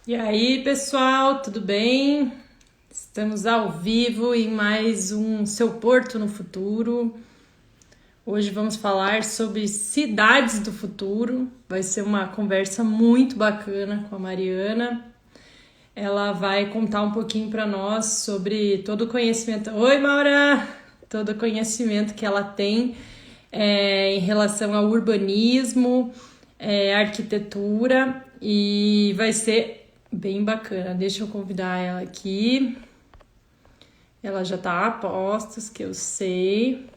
E aí, pessoal, tudo bem? Estamos ao vivo em mais um Seu Porto no Futuro. Hoje vamos falar sobre cidades do futuro. Vai ser uma conversa muito bacana com a Mariana. Ela vai contar um pouquinho para nós sobre todo o conhecimento. Oi, Maura! Todo o conhecimento que ela tem em relação ao urbanismo, arquitetura, e vai ser bem bacana. Deixa eu convidar ela aqui. Ela já tá a postos, que eu sei.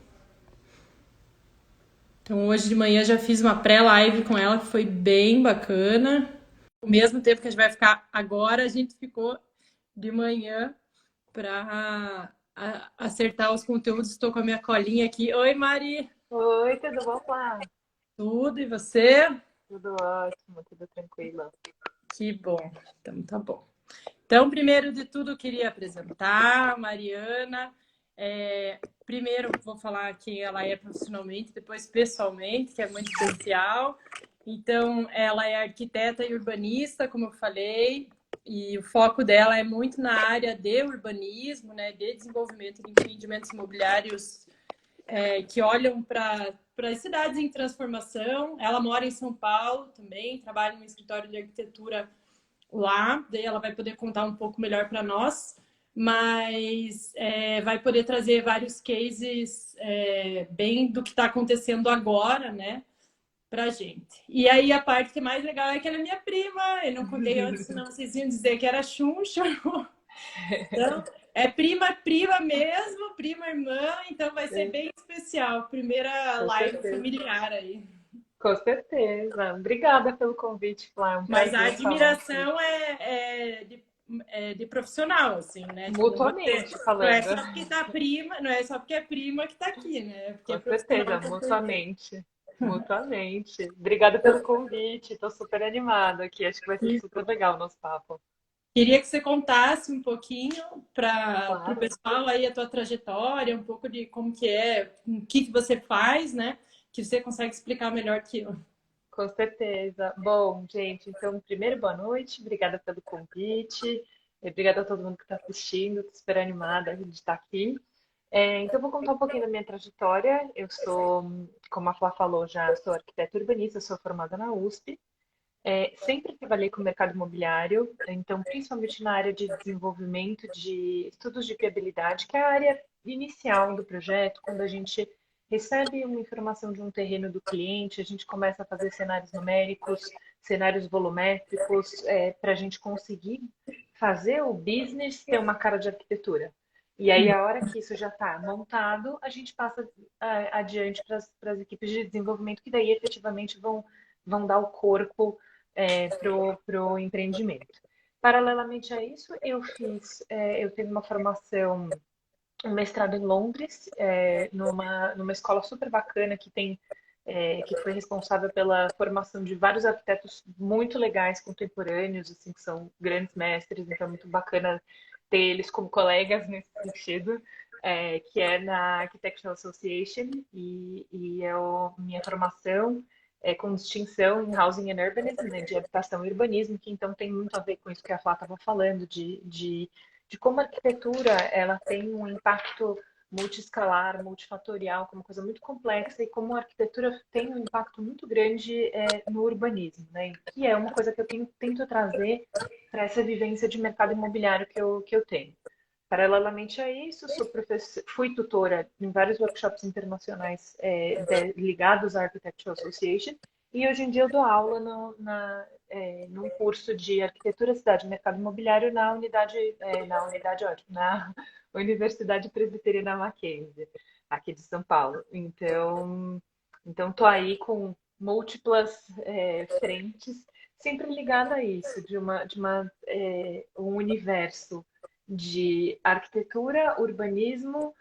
Então hoje de manhã já fiz uma pré-live com ela que foi bem bacana. Ao mesmo tempo que a gente vai ficar agora, a gente ficou de manhã para acertar os conteúdos. Estou com a minha colinha aqui. Oi, Mari! Oi, tudo bom, Flá? Tudo, e você? Tudo ótimo, tudo tranquilo. Que bom. Então tá bom. Então, primeiro de tudo, eu queria apresentar a Mariana. Primeiro, vou falar quem ela é profissionalmente, depois pessoalmente, que é muito especial. Então, ela é arquiteta e urbanista, como eu falei, e o foco dela é muito na área de urbanismo, né, de desenvolvimento de empreendimentos imobiliários que olham para as cidades em transformação. Ela mora em São Paulo também, trabalha no escritório de arquitetura lá, daí ela vai poder contar um pouco melhor para nós, mas vai poder trazer vários cases bem do que está acontecendo agora, né, pra gente. E aí a parte que é mais legal é que ela é minha prima, eu não contei antes, senão vocês iam dizer que era Xuxa. Então, é prima, prima mesmo, prima, irmã, então vai ser bem especial. Primeira Com live certeza. familiar aí. Com certeza. Obrigada pelo convite, Flá. É um Mas a prazer falar aqui. admiração de profissional, assim, né? Tipo, Mutuamente não é falando. só porque tá prima, não é só porque é prima que tá aqui, né? Porque é Com profissional certeza, com certeza. mutuamente. Mutuamente. Obrigada pelo convite. Estou super animada aqui. Acho que vai ser E super legal o nosso papo. queria que você contasse um pouquinho para o Claro. pessoal aí a tua trajetória, um pouco de como que é, o que que você faz, né? Que você consegue explicar melhor que eu. Com certeza. Bom, gente, então, primeiro, boa noite. Obrigada pelo convite. Obrigada a todo mundo que está assistindo. Estou super animada de estar aqui. Então, eu vou contar um pouquinho da minha trajetória. Eu sou, como a Flá falou, já sou arquiteta urbanista, sou formada na USP. Sempre trabalhei com o mercado imobiliário, então, principalmente na área de desenvolvimento de estudos de viabilidade, que é a área inicial do projeto, quando a gente recebe uma informação de um terreno do cliente, a gente começa a fazer cenários numéricos, cenários volumétricos, para a gente conseguir fazer o business ter uma cara de arquitetura. E aí, a hora que isso já está montado, a gente passa adiante para as equipes de desenvolvimento, que daí efetivamente vão dar o corpo pro empreendimento. Paralelamente a isso, eu tenho uma formação, um mestrado em Londres, numa escola super bacana que foi responsável pela formação de vários arquitetos muito legais, contemporâneos, assim, que são grandes mestres, então é muito bacana ter eles como colegas nesse sentido, que é na Architectural Association, e minha formação com distinção em Housing and Urbanism, né, de habitação e urbanismo, que então tem muito a ver com isso que a Flá estava falando, de como a arquitetura ela tem um impacto multiescalar, multifatorial, como uma coisa muito complexa, e como a arquitetura tem um impacto muito grande no urbanismo, né? Que é uma coisa que eu tento trazer para essa vivência de mercado imobiliário que eu tenho. Paralelamente a isso, fui tutora em vários workshops internacionais ligados à Architectural Association, e hoje em dia eu dou aula num curso de arquitetura, cidade e mercado imobiliário na Universidade Presbiteriana Mackenzie, aqui de São Paulo. Então tô aí com múltiplas frentes, sempre ligada a isso, um universo de arquitetura, urbanismo,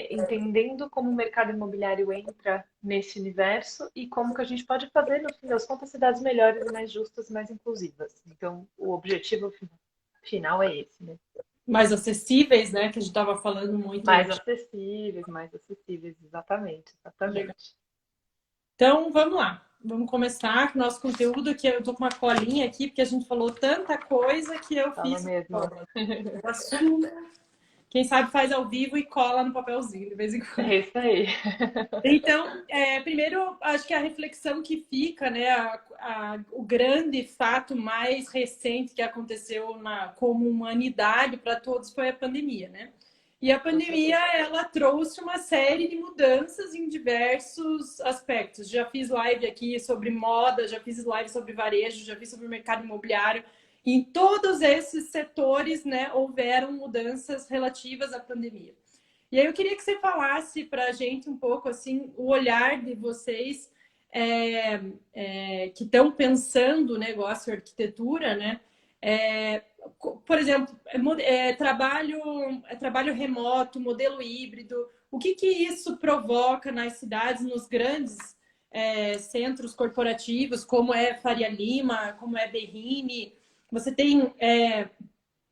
entendendo como o mercado imobiliário entra nesse universo e como que a gente pode fazer, no fim das contas, cidades melhores e mais justas, mais inclusivas. Então, o objetivo final é esse, né? Mais acessíveis, né? Que a gente estava falando muito. Mais acessíveis, exatamente, Legal. exatamente. Então, vamos lá. vamos começar com o nosso conteúdo, que eu tô com uma colinha aqui, porque a gente falou tanta coisa que eu Fala fiz mesmo. cola. Assumo. Quem sabe faz ao vivo e cola no papelzinho de vez em quando. É isso aí. Então, primeiro, acho que a reflexão que fica, né, o grande fato mais recente que aconteceu como humanidade para todos foi a pandemia, né? E a pandemia, ela trouxe uma série de mudanças em diversos aspectos. Já fiz live aqui sobre moda, já fiz live sobre varejo, já fiz sobre mercado imobiliário. Em todos esses setores, né, houveram mudanças relativas à pandemia. E aí eu queria que você falasse para a gente um pouco assim o olhar de vocês que estão pensando o negócio arquitetura, né? É, por exemplo, trabalho remoto, modelo híbrido, o que isso provoca nas cidades, nos grandes centros corporativos, como é Faria Lima, como é Berrini. Você tem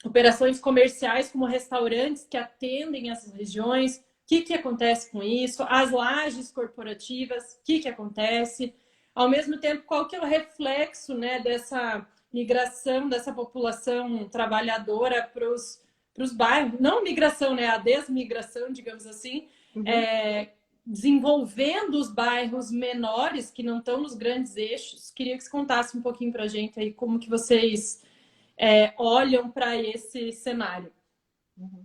operações comerciais como restaurantes que atendem essas regiões. O que acontece com isso? As lajes corporativas, o que acontece? Ao mesmo tempo, qual que é o reflexo, né, dessa migração dessa população trabalhadora para os bairros? Não migração, né, a desmigração, digamos assim, Uhum. desenvolvendo os bairros menores que não estão nos grandes eixos. Queria que você contasse um pouquinho para a gente aí como que vocês olham para esse cenário. Uhum.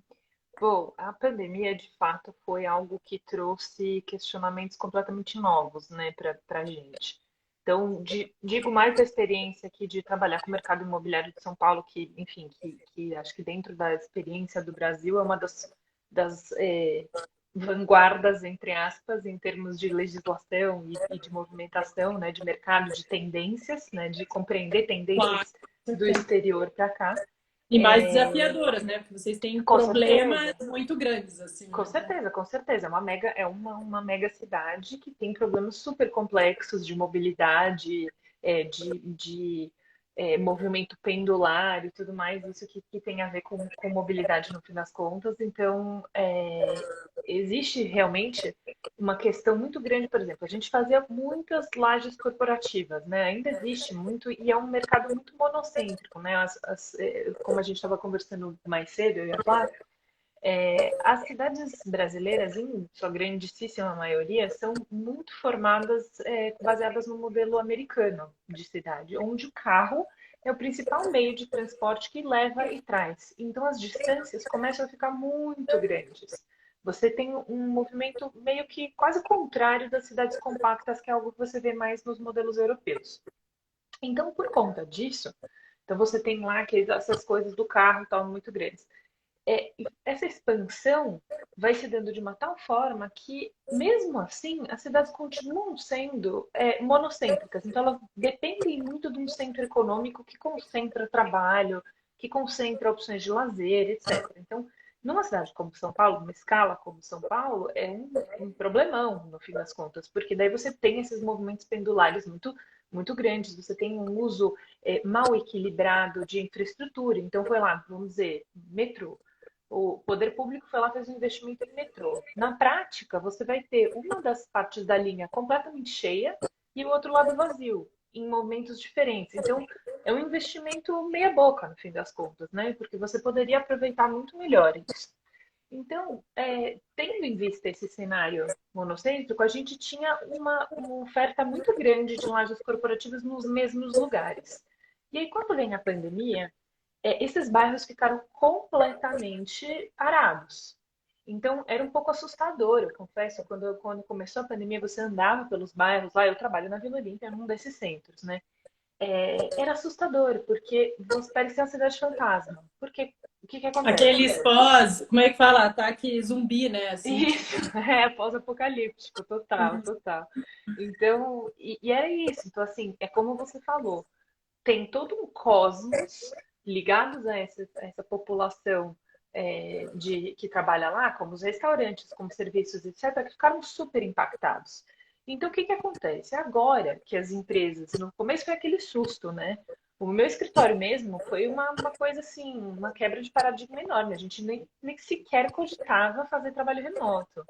Bom, a pandemia de fato foi algo que trouxe questionamentos completamente novos, né, para a gente. Então, digo mais da experiência aqui de trabalhar com o mercado imobiliário de São Paulo, que, enfim, que acho que dentro da experiência do Brasil é uma das vanguardas, entre aspas, em termos de legislação e de movimentação, né, de mercado, de tendências, né, de compreender Claro, tendências com do certeza. exterior para cá. E mais desafiadoras, né? Porque vocês têm Com problemas certeza. muito grandes, assim, Com né? certeza, com certeza. É uma mega cidade que tem problemas super complexos de mobilidade, de movimento pendular e tudo mais, isso que tem a ver com mobilidade no fim das contas. Então, existe realmente uma questão muito grande, por exemplo, a gente fazia muitas lajes corporativas, né? Ainda existe muito, e é um mercado muito monocêntrico, né? Como a gente estava conversando mais cedo, eu e a Flávia, as cidades brasileiras, em sua grandíssima maioria, são muito formadas, baseadas no modelo americano de cidade, onde o carro é o principal meio de transporte que leva e traz. Então, as distâncias começam a ficar muito grandes. Você tem um movimento meio que quase contrário das cidades compactas, que é algo que você vê mais nos modelos europeus. Então, por conta disso, então você tem lá essas coisas do carro tal muito grandes. Essa expansão vai se dando de uma tal forma que, mesmo assim, as cidades continuam sendo monocêntricas. Então, elas dependem muito de um centro econômico que concentra trabalho, que concentra opções de lazer, etc. Então, numa cidade como São Paulo, numa escala como São Paulo, é um problemão, no fim das contas, porque daí você tem esses movimentos pendulares muito grandes, você tem um uso mal equilibrado de infraestrutura. Então, foi lá, vamos dizer, metrô. O poder público foi lá, fez um investimento em metrô. Na prática, você vai ter uma das partes da linha completamente cheia e o outro lado vazio, em momentos diferentes. Então, é um investimento meia boca, no fim das contas, né? Porque você poderia aproveitar muito melhor isso. Então, tendo em vista esse cenário monocêntrico, a gente tinha uma oferta muito grande de lojas corporativas nos mesmos lugares. E aí, quando vem a pandemia, esses bairros ficaram completamente parados. Então, era um pouco assustador, eu confesso, quando começou a pandemia, você andava pelos bairros, lá eu trabalho na Vila Olímpia, num desses centros, né? Era assustador, porque você parecia uma cidade fantasma. Porque o que acontece? Aqueles pós, como é que fala? Ataque zumbi, né? Assim, Isso, tipo. pós-apocalíptico, total, total. Então, e era isso. Então, assim, é como você falou, tem todo um cosmos ligados a essa população que trabalha lá, como os restaurantes, como serviços, etc., que ficaram super impactados. Então, o que acontece? Agora que as empresas, no começo foi aquele susto, né? O meu escritório mesmo foi uma coisa assim, uma quebra de paradigma enorme. A gente nem sequer cogitava fazer trabalho remoto.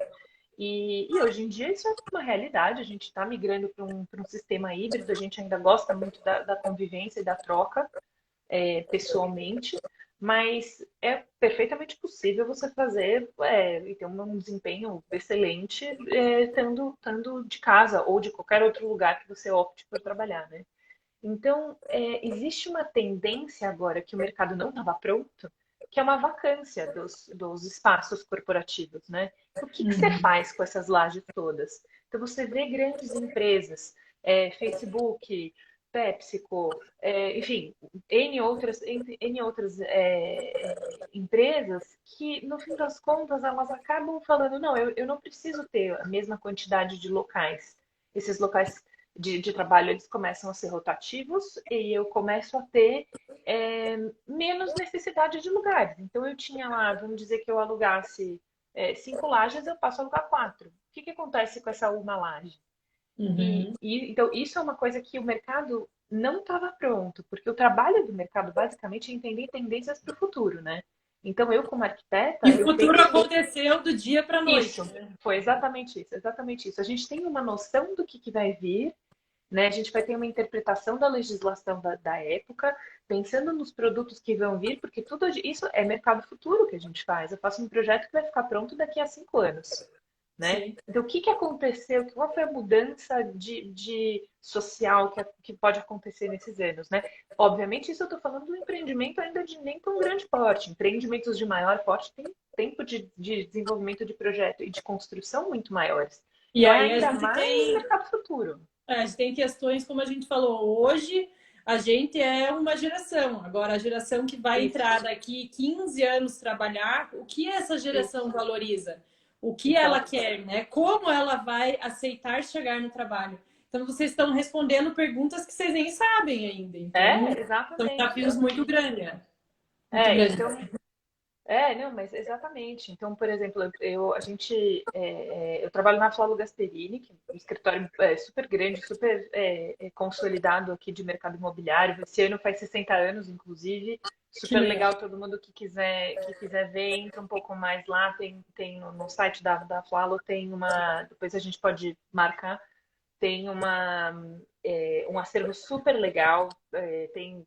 E hoje em dia isso é uma realidade, a gente está migrando para um sistema híbrido, a gente ainda gosta muito da convivência e da troca pessoalmente, mas é perfeitamente possível você fazer e ter um desempenho excelente estando de casa ou de qualquer outro lugar que você opte por trabalhar, né? Então, existe uma tendência agora que o mercado não estava pronto, que é uma vacância dos espaços corporativos, né? O que você Uhum. faz com essas lajes todas? Então, você vê grandes empresas, Facebook, PepsiCo, enfim, N outras empresas que, no fim das contas, elas acabam falando, não, eu não preciso ter a mesma quantidade de locais. Esses locais de trabalho, eles começam a ser rotativos e eu começo a ter menos necessidade de lugares. Então, eu tinha lá, vamos dizer que eu alugasse 5 lajes, eu passo a alugar 4. O que, que acontece com essa uma laje? Uhum. Então, isso é uma coisa que o mercado não estava pronto, porque o trabalho do mercado, basicamente, é entender tendências para o futuro, né? Então, eu, como E arquiteta, o eu futuro penso aconteceu do dia para a isso. noite, né? Foi exatamente isso, exatamente isso. A gente tem uma noção do que vai vir, né? A gente vai ter uma interpretação da legislação da época, pensando nos produtos que vão vir, porque tudo isso é mercado futuro que a gente faz. Eu faço um projeto que vai ficar pronto daqui a 5 anos, né? Sim. Então, o que aconteceu? Qual foi a mudança de social que pode acontecer nesses anos, né? Obviamente, isso eu estou falando do empreendimento ainda de nem tão grande porte. Empreendimentos de maior porte têm tempo de desenvolvimento de projeto e de construção muito maiores. E Então, é aí ainda mais mercado futuro. a gente tem questões, como a gente falou, hoje a gente é uma geração. Agora, a geração que vai Isso, entrar daqui 15 anos trabalhar, o que essa geração isso. valoriza? O O que que ela ela quer. quer, né? Como ela vai aceitar chegar no trabalho? Então, vocês estão respondendo perguntas que vocês nem sabem ainda. Então, são Exatamente, desafios muito exatamente. grandes, né? Muito Então, grandes. não, mas exatamente. Então, por exemplo, eu trabalho na Flávio Gasperini, que é um escritório super grande, super consolidado aqui de mercado imobiliário. Esse ano faz 60 anos, inclusive. Que Super legal. legal, todo mundo que quiser ver, entra um pouco mais lá. Tem no site da Flávio, tem uma. Depois a gente pode marcar. Tem um acervo super legal, tem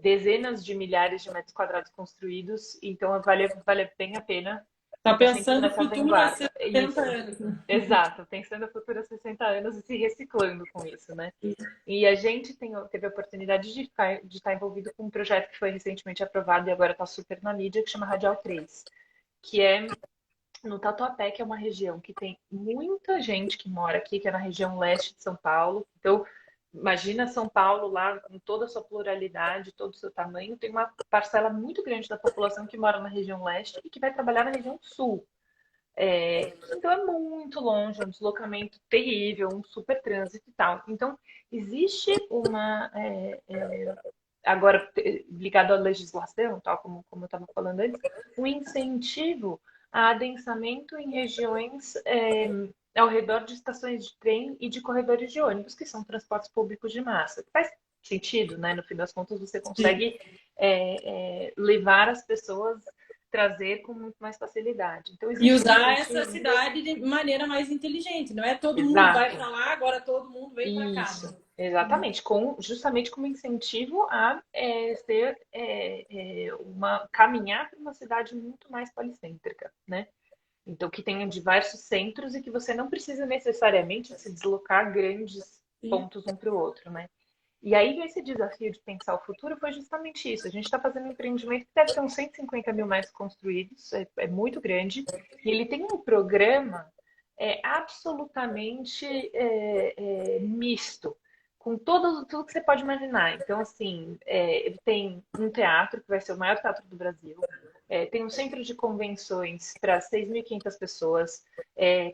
dezenas de milhares de metros quadrados construídos, então vale bem a pena Tá estar sempre pensando o nessa futuro há vanguarda. É 60 isso, anos, né? exato, pensando a futura 60 anos e se reciclando com isso, né? E a gente teve a oportunidade de estar envolvido com um projeto que foi recentemente aprovado e agora está super na mídia, que chama Radial 3, que é no Tatuapé, que é uma região que tem muita gente que mora aqui, que é na região leste de São Paulo. Então, imagina São Paulo lá com toda a sua pluralidade, todo o seu tamanho, tem uma parcela muito grande da população que mora na região leste e que vai trabalhar na região sul. Então é muito longe, é um deslocamento terrível, um super trânsito e tal. Então, existe agora ligado à legislação, tal como eu estava falando antes, um incentivo a adensamento em regiões ao redor de estações de trem e de corredores de ônibus, que são transportes públicos de massa. Faz sentido, né? No fim das contas, você Sim. consegue levar as pessoas, trazer com muito mais facilidade. Então, E existe um usar essa incentivo. cidade de maneira mais inteligente. Não é todo mundo vai Exato. para lá, agora todo mundo vem para cá. Isso, exatamente, justamente como incentivo a caminhar para uma cidade muito mais policêntrica, né? Então, que tenha diversos centros e que você não precisa necessariamente se deslocar grandes Sim. pontos um para o outro, né? E aí, esse desafio de pensar o futuro foi justamente isso. A gente está fazendo um empreendimento que deve ter uns 150 mil metros construídos, é muito grande, e ele tem um programa absolutamente misto, com tudo que você pode imaginar. Então, assim, ele tem um teatro, que vai ser o maior teatro do Brasil, tem um centro de convenções para 6.500 pessoas,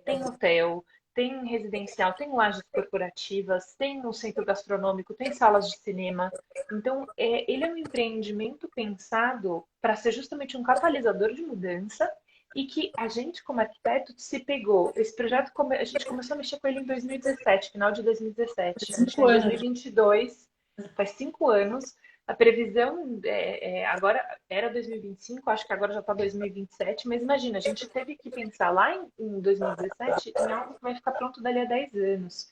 tem hotel, tem residencial, tem lajes corporativas, tem um centro gastronômico, tem salas de cinema. Então, ele é um empreendimento pensado para ser justamente um catalisador de mudança e que a gente, como arquiteto, se pegou. Esse projeto, a gente começou a mexer com ele em 2017, final de 2017. A gente está 5 em anos. 2022, faz 5 anos. a previsão agora era 2025, acho que agora já está 2027, mas imagina, a gente teve que pensar lá em 2017 em algo que vai ficar pronto dali a 10 anos.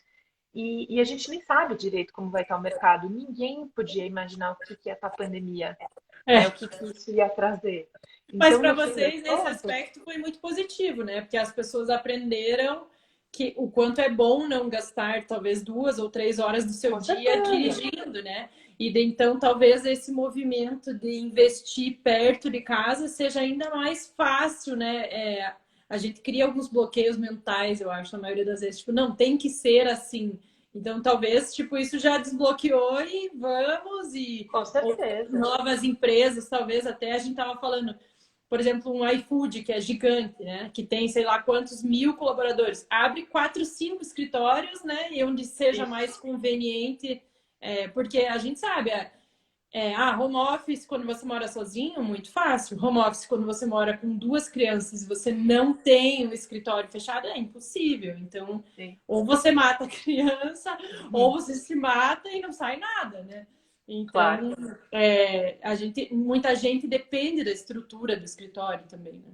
E a gente nem sabe direito como vai estar o mercado. Ninguém podia imaginar o que ia estar a pandemia, né? O É. que isso ia trazer. Mas Então, para no fim das vocês, nesse contas, aspecto, foi muito positivo, né? Porque as pessoas aprenderam que o quanto é bom não gastar talvez 2 ou 3 horas do seu com dia certeza. dirigindo, né? Então talvez esse movimento de investir perto de casa seja ainda mais fácil, né? A gente cria alguns bloqueios mentais, eu acho, na maioria das vezes. Tipo, não, tem que ser assim. Então talvez, tipo, isso já desbloqueou e vamos, e Com ou certeza. novas empresas, talvez até a gente estava falando, por exemplo, um iFood, que é gigante, né? Que tem sei lá quantos mil colaboradores. Abre 4, 5 escritórios, né? E onde seja Isso. mais conveniente, porque a gente sabe, home office quando você mora sozinho, muito fácil. Home office quando você mora com 2 crianças e você não tem um escritório fechado, é impossível. Então, Sim. ou você mata a criança, ou Uhum. você se mata e não sai nada, né? Claro. Então, muita gente depende da estrutura do escritório também, né?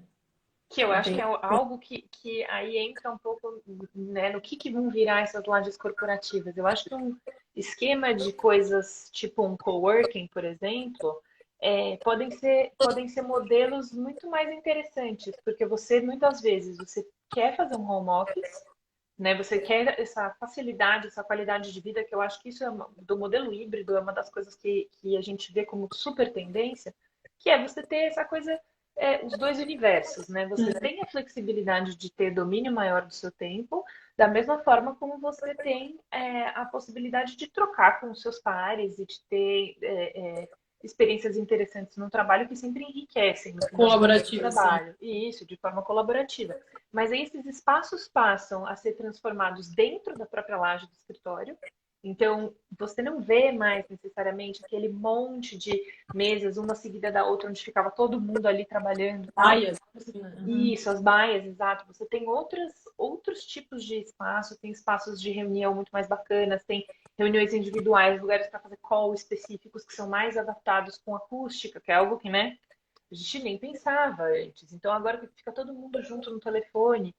Que eu acho que é Entendi. algo que aí entra um pouco, né, no que vão virar essas lajes corporativas. Eu acho que um esquema de coisas tipo um coworking, por exemplo, podem ser modelos muito mais interessantes, porque você, muitas vezes, você quer fazer um home office, né? Você quer essa facilidade, essa qualidade de vida, que eu acho que isso do modelo híbrido é uma das coisas que a gente vê como super tendência, que é você ter essa coisa, os dois universos, né? Você tem a flexibilidade de ter domínio maior do seu tempo, da mesma forma como você tem a possibilidade de trocar com os seus pares e de ter experiências interessantes no trabalho que sempre enriquecem, no final de contas, o Colaborativo, sim. trabalho. E isso, de forma colaborativa. Mas aí esses espaços passam a ser transformados dentro da própria laje do escritório. Então, você não vê mais necessariamente aquele monte de mesas, uma seguida da outra, onde ficava todo mundo ali trabalhando e tal. Baias. Uhum. Isso, as baias, exato. Você tem outros tipos de espaço, tem espaços de reunião muito mais bacanas, tem reuniões individuais, lugares para fazer call específicos que são mais adaptados com acústica, que é algo que, né, a gente nem pensava antes. Então, agora que fica todo mundo junto no telefone,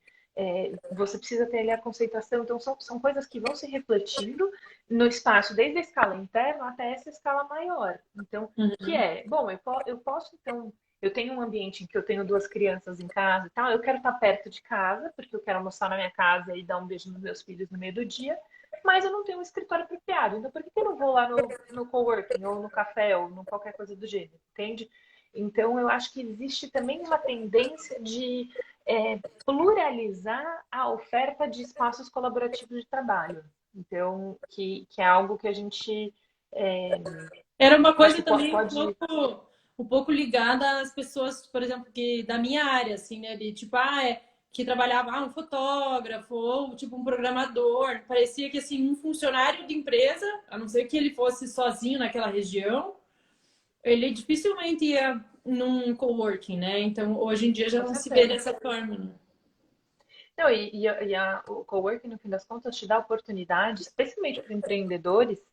você precisa ter ali a conceituação. Então, são coisas que vão se refletindo no espaço, desde a escala interna até essa escala maior. Então, que Uhum. bom, eu posso, então, eu tenho um ambiente em que eu tenho 2 crianças em casa e tal, eu quero estar perto de casa, porque eu quero almoçar na minha casa e dar um beijo nos meus filhos no meio do dia, mas eu não tenho um escritório apropriado. Então, por que eu não vou lá no coworking, ou no café, ou no qualquer coisa do gênero, entende? Então, eu acho que existe também uma tendência de pluralizar a oferta de espaços colaborativos de trabalho. Então, que é algo que a gente Era uma acho coisa que também pode. um pouco ligada às pessoas, por exemplo, que da minha área, assim, né? De tipo, que trabalhava, um fotógrafo ou tipo um programador. Parecia que assim, um funcionário de empresa, a não ser que ele fosse sozinho naquela região, ele dificilmente ia num coworking, né? Então, hoje em dia já Com não se vê certeza. dessa forma, né? Não, o coworking, no fim das contas, te dá oportunidade, especialmente para empreendedores,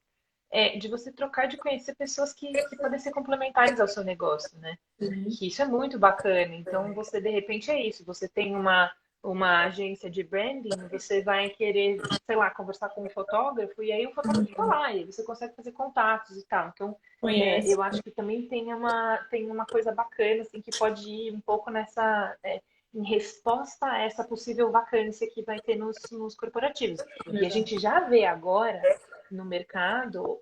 de você trocar, de conhecer pessoas que podem ser complementares ao seu negócio, né? Uhum. Que isso é muito bacana. Então, você, de repente, é isso. Você tem uma agência de branding, você vai querer, sei lá, conversar com um fotógrafo, e aí o fotógrafo está lá, e aí você consegue fazer contatos e tal. Então, Conhece. eu acho que também tem uma coisa bacana, assim, que pode ir um pouco nessa, em resposta a essa possível vacância que vai ter nos corporativos. E a gente já vê agora no mercado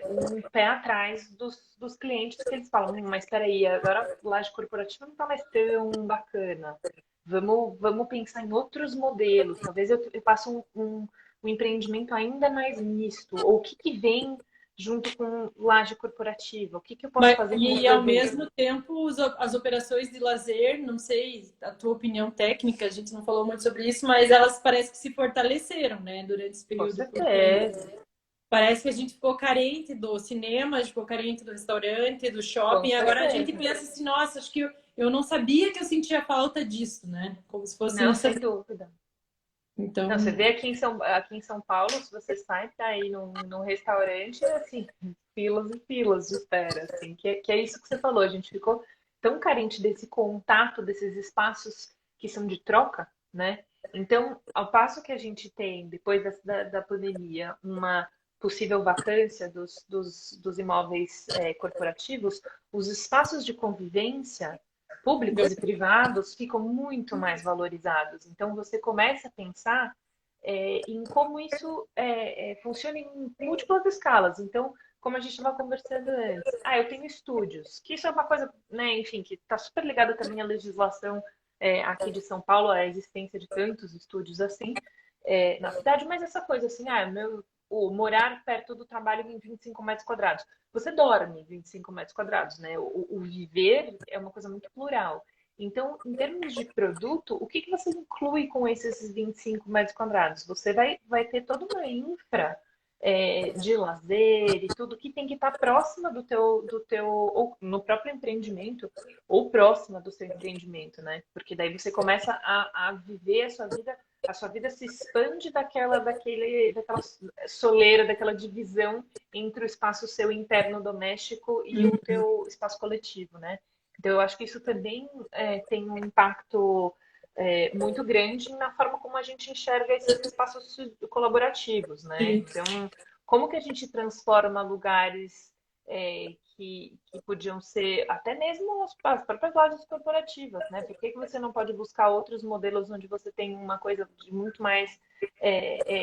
um pé atrás dos clientes que eles falam, mas espera aí, agora a laje corporativa não está mais tão bacana. Vamos pensar em outros modelos. Talvez eu faça um empreendimento ainda mais misto. Ou o que vem junto com laje corporativa? O que eu posso Mas, fazer como e ao produto? mesmo tempo, as operações de lazer, não sei a tua opinião técnica, a gente não falou muito sobre isso, mas elas parecem que se fortaleceram, né, durante esse Com período por certeza, pandemia. Parece que a gente ficou carente do cinema, a gente ficou carente do restaurante, do com shopping. Agora a gente certeza. pensa assim, nossa, acho que eu não sabia que eu sentia falta disso, né? Como se fosse Não, nessa. sem dúvida. Não, você Então, vê aqui em São Paulo, se você sai para ir num restaurante, assim, filas e filas de espera, assim, que é isso que você falou, a gente ficou tão carente desse contato, desses espaços que são de troca, né? Então, ao passo que a gente tem, depois da pandemia, uma possível vacância dos imóveis corporativos, os espaços de convivência públicos e privados ficam muito mais valorizados. Então, você começa a pensar em como isso funciona em múltiplas escalas. Então, como a gente estava conversando antes, eu tenho estúdios, que isso é uma coisa, né, enfim, que está super ligada também à legislação aqui de São Paulo, à existência de tantos estúdios assim na cidade, mas essa coisa assim, o morar perto do trabalho em 25 metros quadrados. Você dorme em 25 metros quadrados, né? O viver é uma coisa muito plural. Então, em termos de produto, o que você inclui com esses 25 metros quadrados? Você vai ter toda uma infra de lazer e tudo que tem que estar próxima do teu, ou no próprio empreendimento, ou próxima do seu empreendimento, né? Porque daí você começa a viver a sua vida se expande daquela soleira, daquela divisão entre o espaço seu interno doméstico e o teu espaço coletivo, né? Então, eu acho que isso também tem um impacto muito grande na forma como a gente enxerga esses espaços colaborativos, né? Sim. Então, como que a gente transforma lugares que podiam ser até mesmo as próprias lojas corporativas, né? Por que você não pode buscar outros modelos onde você tem uma coisa de muito mais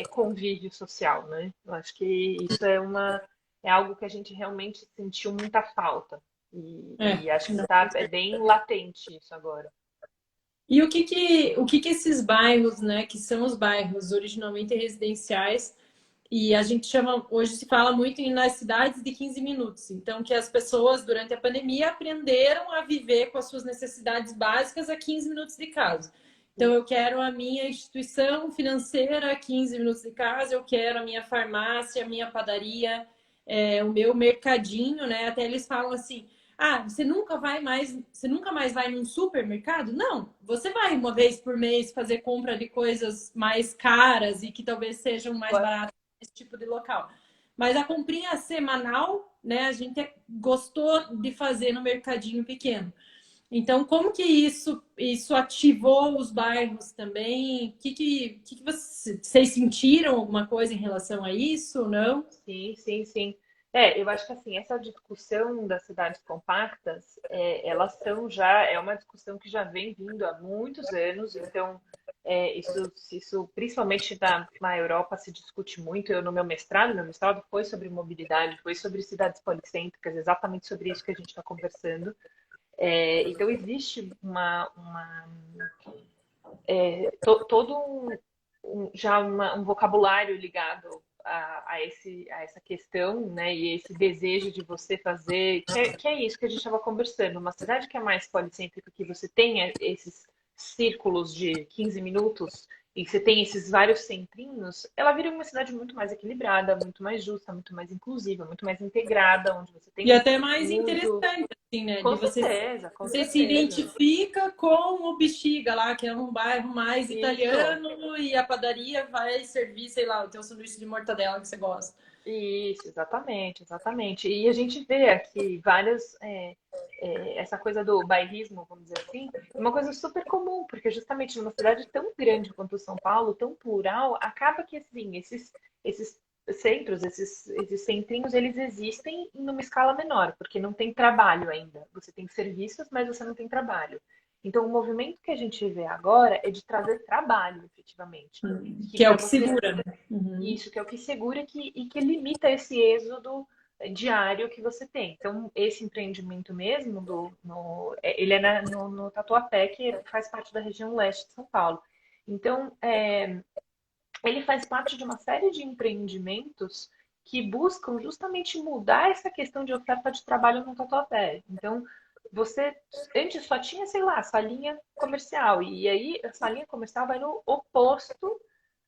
convívio social, né? Eu acho que isso é algo que a gente realmente sentiu muita falta. E acho que é bem latente isso agora. E o que que esses bairros, né, que são os bairros originalmente residenciais, e a gente chama, hoje se fala muito nas cidades de 15 minutos, então que as pessoas durante a pandemia aprenderam a viver com as suas necessidades básicas a 15 minutos de casa. Então eu quero a minha instituição financeira a 15 minutos de casa, eu quero a minha farmácia, a minha padaria, o meu mercadinho, né? Até eles falam assim: ah, você nunca mais vai num supermercado? Não, você vai uma vez por mês fazer compra de coisas mais caras e que talvez sejam mais baratas nesse tipo de local. Mas a comprinha semanal, né, a gente gostou de fazer no mercadinho pequeno. Então, como que isso ativou os bairros também? O que vocês sentiram alguma coisa em relação a isso ou não? Sim, sim, sim. Eu acho que assim, essa discussão das cidades compactas, elas são já, é uma discussão que já vem vindo há muitos anos, então isso principalmente na Europa se discute muito. Eu no meu mestrado foi sobre mobilidade, foi sobre cidades policêntricas, exatamente sobre isso que a gente está conversando. Então existe todo um vocabulário ligado a essa questão, né? E esse desejo de você fazer, que é isso que a gente estava conversando. Uma cidade que é mais policêntrica, que você tenha esses círculos de 15 minutos e que você tem esses vários centrinhos, ela vira uma cidade muito mais equilibrada, muito mais justa, muito mais inclusiva, muito mais integrada, onde você E tem até mais uso. interessante, assim, né? Com De você, certeza, com você se certeza. identifica com o Bexiga lá, que é um bairro mais Isso. italiano, e a padaria vai servir, sei lá, o teu sanduíche de mortadela que você gosta. Isso, exatamente, exatamente. E a gente vê aqui várias, essa coisa do bairrismo, vamos dizer assim, é uma coisa super comum, porque justamente numa cidade tão grande quanto São Paulo, tão plural, acaba que assim, esses centros, esses centrinhos, eles existem em uma escala menor, porque não tem trabalho ainda. Você tem serviços, mas você não tem trabalho. Então, o movimento que a gente vê agora é de trazer trabalho, efetivamente. Que Que é o para que você segura, né? Uhum. isso, que é o que segura e que limita esse êxodo diário que você tem. Então, esse empreendimento mesmo, ele é no Tatuapé, que faz parte da região leste de São Paulo. Então, ele faz parte de uma série de empreendimentos que buscam justamente mudar essa questão de oferta de trabalho no Tatuapé. Então, você antes só tinha, sei lá, salinha comercial, e aí a salinha comercial vai no oposto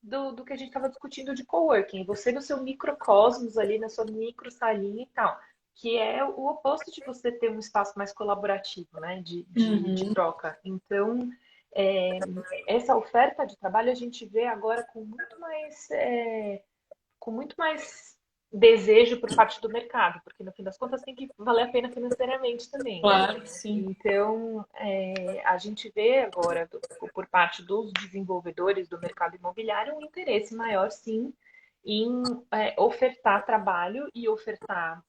do que a gente estava discutindo de coworking. Você no seu microcosmos ali, na sua micro salinha e tal, que é o oposto de você ter um espaço mais colaborativo, né, de Uhum. troca. Então, é, essa oferta de trabalho a gente vê agora com muito mais desejo por parte do mercado, porque no fim das contas tem que valer a pena financeiramente também, né? Claro, sim. Então, a gente vê agora, por parte dos desenvolvedores do mercado imobiliário, um interesse maior, sim, em ofertar trabalho e ofertar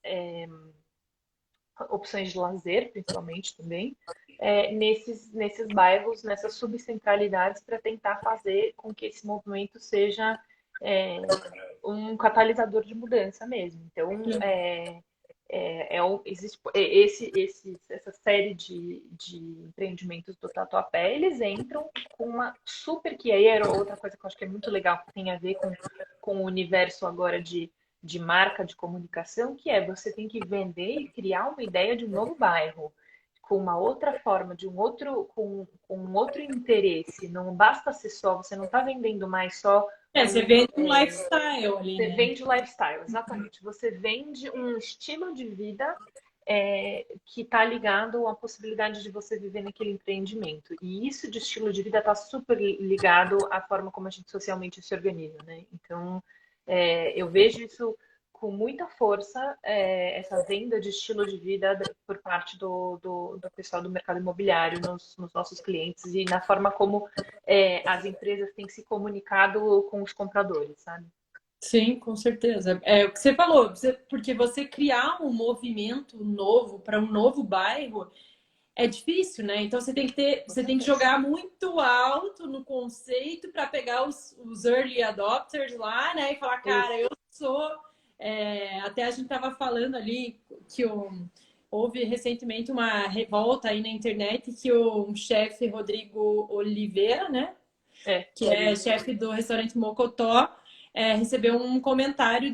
opções de lazer, principalmente também, nesses bairros, nessas subcentralidades, para tentar fazer com que esse movimento seja um catalisador de mudança mesmo. Então, existe essa série de empreendimentos do Tatuapé, eles entram com uma super, que aí era outra coisa que eu acho que é muito legal, que tem a ver com o universo agora de marca de comunicação, que é você tem que vender e criar uma ideia de um novo bairro, com uma outra forma, com um outro interesse. Não basta ser só, você não está vendendo mais só Você vende um lifestyle ali, você né? vende lifestyle, exatamente. Você vende um estilo de vida que está ligado à possibilidade de você viver naquele empreendimento. E isso de estilo de vida está super ligado à forma como a gente socialmente se organiza, né? Então, eu vejo isso com muita força, essa venda de estilo de vida por parte do pessoal do mercado imobiliário nos nossos clientes e na forma como as empresas têm se comunicado com os compradores, sabe? Sim, com certeza. É o que você falou, porque você criar um movimento novo para um novo bairro é difícil, né? Então Com você tem que certeza. jogar muito alto no conceito para pegar os early adopters lá, né? E falar, cara, Isso. eu sou. Até a gente estava falando ali que houve recentemente uma revolta aí na internet que o chefe Rodrigo Oliveira, né? Que é Rodrigo. chefe do restaurante Mocotó, recebeu um comentário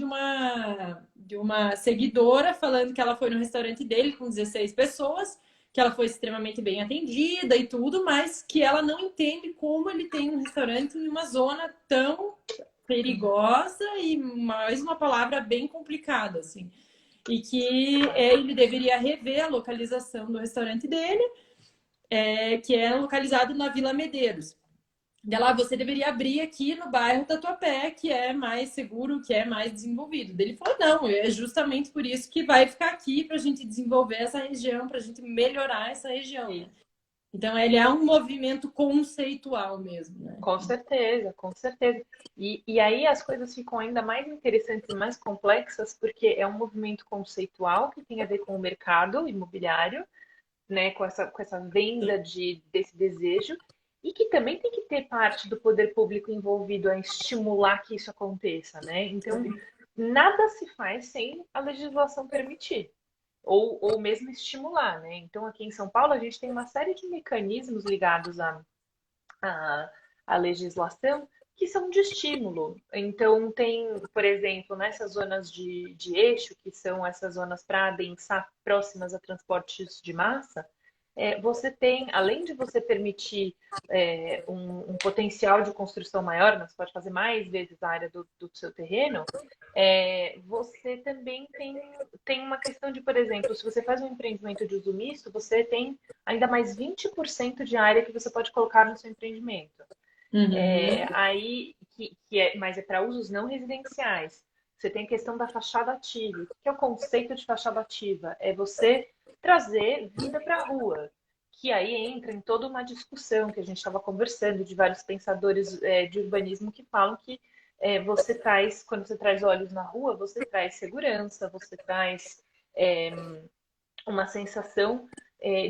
de uma seguidora falando que ela foi no restaurante dele com 16 pessoas, que ela foi extremamente bem atendida e tudo, mas que ela não entende como ele tem um restaurante em uma zona tão Uhum. perigosa e mais uma palavra bem complicada, assim. E que ele deveria rever a localização do restaurante dele, que é localizado na Vila Medeiros. Dela, você deveria abrir aqui no bairro Tatuapé, que é mais seguro, que é mais desenvolvido. Ele falou, não, é justamente por isso que vai ficar aqui para a gente desenvolver essa região, para a gente melhorar essa região, né? Isso. Então, ele é um movimento conceitual mesmo, né? Com certeza, com certeza. E aí as coisas ficam ainda mais interessantes e mais complexas, porque é um movimento conceitual que tem a ver com o mercado imobiliário, né, com essa venda desse desejo, e que também tem que ter parte do poder público envolvido a estimular que isso aconteça, né? Então, nada se faz sem a legislação permitir. Ou mesmo estimular, né? Então, aqui em São Paulo, a gente tem uma série de mecanismos ligados à legislação que são de estímulo. Então, tem, por exemplo, nessas zonas de eixo, que são essas zonas para adensar próximas a transportes de massa, você tem, além de você permitir um potencial de construção maior, né, você pode fazer mais vezes a área do seu terreno, você também tem uma questão de, por exemplo, se você faz um empreendimento de uso misto, você tem ainda mais 20% de área que você pode colocar no seu empreendimento. Uhum. Mas é para usos não residenciais. Você tem a questão da fachada ativa. O que é o conceito de fachada ativa? É você trazer vida para a rua, que aí entra em toda uma discussão que a gente estava conversando de vários pensadores de urbanismo que falam que você traz, quando você traz olhos na rua, você traz segurança, você traz é, uma sensação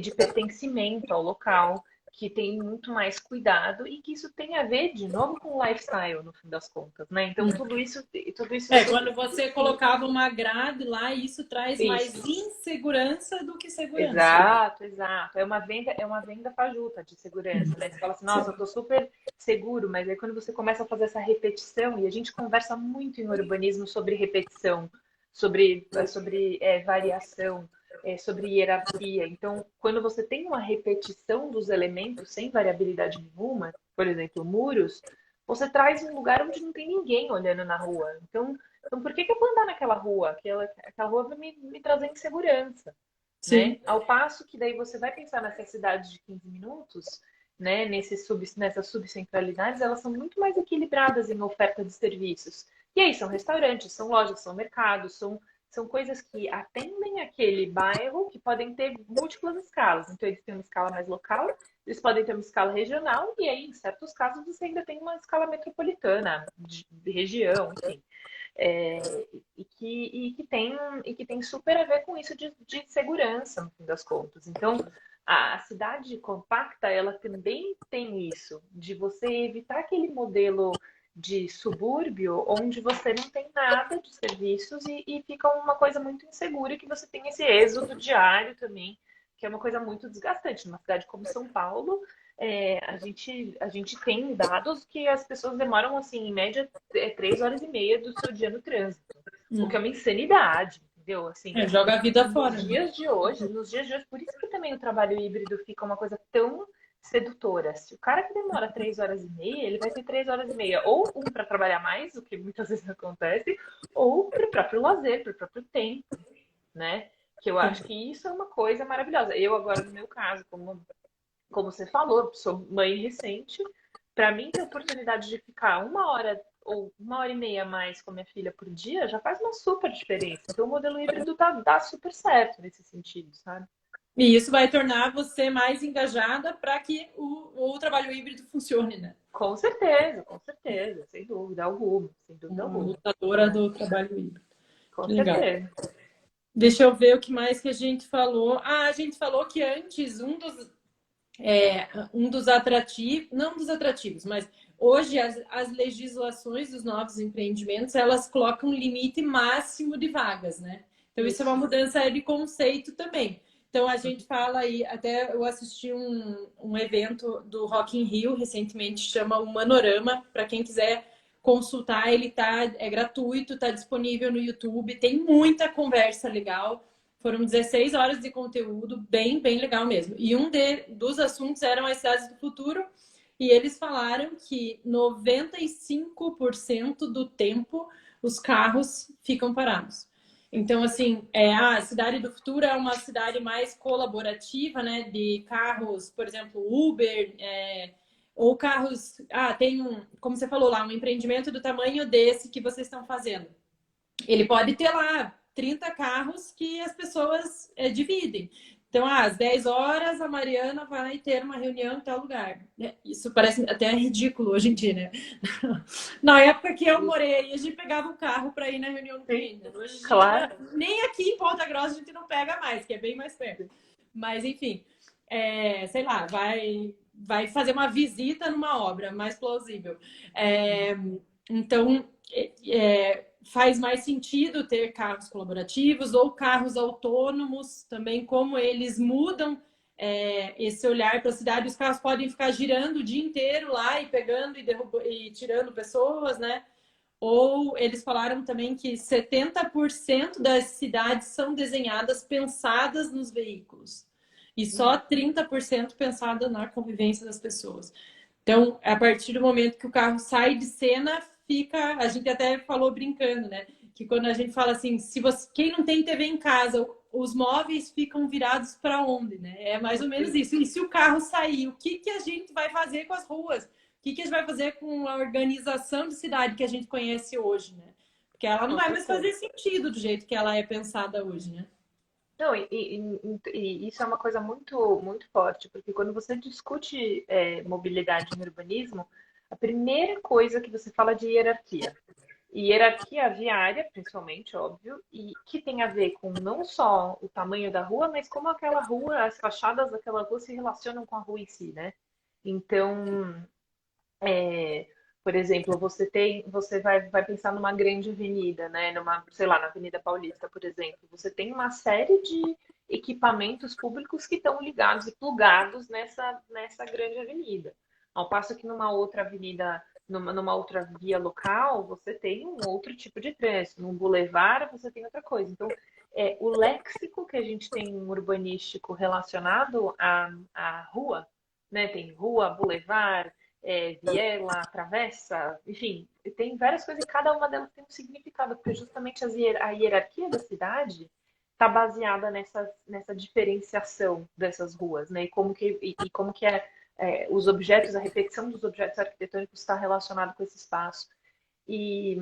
de pertencimento ao local, que tem muito mais cuidado e que isso tem a ver, de novo, com o lifestyle, no fim das contas, né? Então, tudo isso Quando você colocava uma grade lá, isso traz mais isso. insegurança do que segurança. Exato, exato. É uma venda fajuta de segurança, né? Você fala assim, nossa, eu tô super seguro, mas aí quando você começa a fazer essa repetição, e a gente conversa muito em urbanismo sobre repetição, sobre variação, sobre hierarquia. Então, quando você tem uma repetição dos elementos sem variabilidade nenhuma, por exemplo, muros, você traz um lugar onde não tem ninguém olhando na rua. Então por que eu vou andar naquela rua? Aquela rua vai me trazer insegurança, né? Sim. Ao passo que daí você vai pensar nessas cidades de 15 minutos, né? Nessas subcentralidades, elas são muito mais equilibradas em oferta de serviços. E aí são restaurantes, são lojas, são mercados, são coisas que atendem aquele bairro que podem ter múltiplas escalas. Então, eles têm uma escala mais local, eles podem ter uma escala regional, e aí, em certos casos, você ainda tem uma escala metropolitana, de região, enfim. É, e que tem super a ver com isso de segurança, no fim das contas. Então, a cidade compacta, ela também tem isso, de você evitar aquele modelo de subúrbio onde você não tem nada de serviços e fica uma coisa muito insegura que você tem esse êxodo diário também, que é uma coisa muito desgastante. Numa cidade como São Paulo, a gente tem dados que as pessoas demoram, assim, em média, 3 horas e meia do seu dia no trânsito, o que é uma insanidade, entendeu? Assim, Joga a vida fora, nos né? dias de hoje, por isso que também o trabalho híbrido fica uma coisa tão sedutora. Se o cara que demora 3 horas e meia, ele vai ter 3 horas e meia, ou para trabalhar mais, o que muitas vezes acontece, ou para o próprio lazer, para o próprio tempo, né? Que eu acho que isso é uma coisa maravilhosa. Eu agora, no meu caso, como você falou, sou mãe recente, para mim ter a oportunidade de ficar 1 hora ou 1 hora e meia a mais com a minha filha por dia já faz uma super diferença. Então o modelo híbrido dá super certo nesse sentido, sabe? E isso vai tornar você mais engajada para que o trabalho híbrido funcione, né? Com certeza, sem dúvida alguma, sem dúvida Uma alguma. lutadora do trabalho híbrido. Com Que legal. certeza. Deixa eu ver o que mais que a gente falou. Ah, a gente falou que antes um dos atrativos, não dos atrativos, mas hoje as legislações dos novos empreendimentos, elas colocam um limite máximo de vagas, né? Então isso é uma mudança de conceito também. Então a gente fala aí, até eu assisti um evento do Rock in Rio recentemente, chama o Manorama, para quem quiser consultar, é gratuito, está disponível no YouTube, tem muita conversa legal. Foram 16 horas de conteúdo, bem, bem legal mesmo. E dos assuntos eram as cidades do futuro, e eles falaram que 95% do tempo os carros ficam parados. Então, assim, a cidade do futuro é uma cidade mais colaborativa, né? De carros, por exemplo, Uber, ou carros. Tem como você falou lá, um empreendimento do tamanho desse que vocês estão fazendo. Ele pode ter lá 30 carros que as pessoas dividem. Então, às 10 horas, a Mariana vai ter uma reunião em tal lugar. Isso parece até ridículo hoje em dia, né? Na época que eu morei, a gente pegava um carro para ir na reunião do cliente. Hoje em dia, nem aqui em Ponta Grossa a gente não pega mais, que é bem mais perto. Mas, enfim, sei lá, vai fazer uma visita numa obra mais plausível. Então, faz mais sentido ter carros colaborativos ou carros autônomos também, como eles mudam esse olhar para a cidade. Os carros podem ficar girando o dia inteiro lá e pegando e tirando pessoas, né? Ou eles falaram também que 70% das cidades são desenhadas pensadas nos veículos e só 30% pensada na convivência das pessoas. Então, a partir do momento que o carro sai de cena, a gente até falou brincando, né? Que quando a gente fala assim, quem não tem TV em casa, os móveis ficam virados para onde, né? É mais ou menos isso. E se o carro sair, o que a gente vai fazer com as ruas? O que a gente vai fazer com a organização de cidade que a gente conhece hoje, né? Porque ela não vai mais fazer sentido do jeito que ela é pensada hoje, né? Não, e isso é uma coisa muito, muito forte, porque quando você discute mobilidade no urbanismo, a primeira coisa que você fala de hierarquia. E hierarquia viária, principalmente, óbvio, e que tem a ver com não só o tamanho da rua, mas como aquela rua, as fachadas daquela rua se relacionam com a rua em si, né? Então, é, por exemplo, você vai pensar numa grande avenida, né? Sei lá, na Avenida Paulista, por exemplo. Você tem uma série de equipamentos públicos que estão ligados e plugados nessa grande avenida. Ao passo que numa outra avenida, numa outra via local, você tem um outro tipo de trânsito. Num bulevar, você tem outra coisa. Então, o léxico que a gente tem urbanístico relacionado à rua, né? Tem rua, bulevar, viela, travessa, enfim, tem várias coisas e cada uma delas tem um significado, porque justamente a hierarquia da cidade está baseada nessa diferenciação dessas ruas, né? E como que os objetos, a repetição dos objetos arquitetônicos está relacionado com esse espaço. E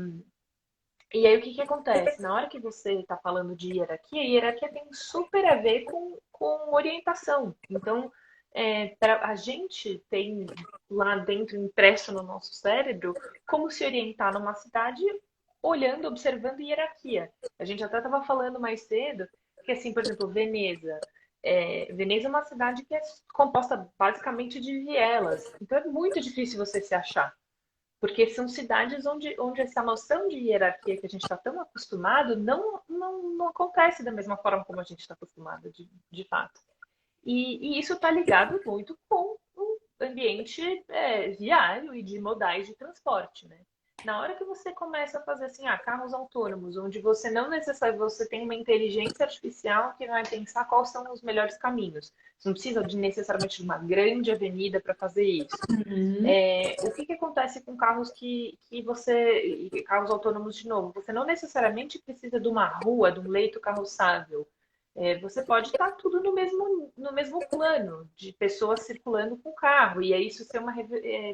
E aí, o que que acontece? Na hora que você está falando de hierarquia, a hierarquia tem super a ver com orientação. Então, a gente tem lá dentro, impresso no nosso cérebro, como se orientar numa cidade olhando, observando hierarquia. A gente até estava falando mais cedo que, assim, por exemplo, Veneza. Veneza é uma cidade que é composta basicamente de vielas. Então, é muito difícil você se achar. Porque são cidades onde essa noção de hierarquia que a gente está tão acostumado não acontece da mesma forma como a gente está acostumado, de fato. E isso está ligado muito com o ambiente viário e de modais de transporte, né? Na hora que você começa a fazer assim, carros autônomos, onde você não necessariamente você tem uma inteligência artificial que vai pensar quais são os melhores caminhos. Você não precisa necessariamente de uma grande avenida para fazer isso. Uhum. O que que acontece com carros que você. Carros autônomos de novo? Você não necessariamente precisa de uma rua, de um leito carroçável. Você pode estar tudo no mesmo plano, de pessoas circulando com o carro, e aí isso ser uma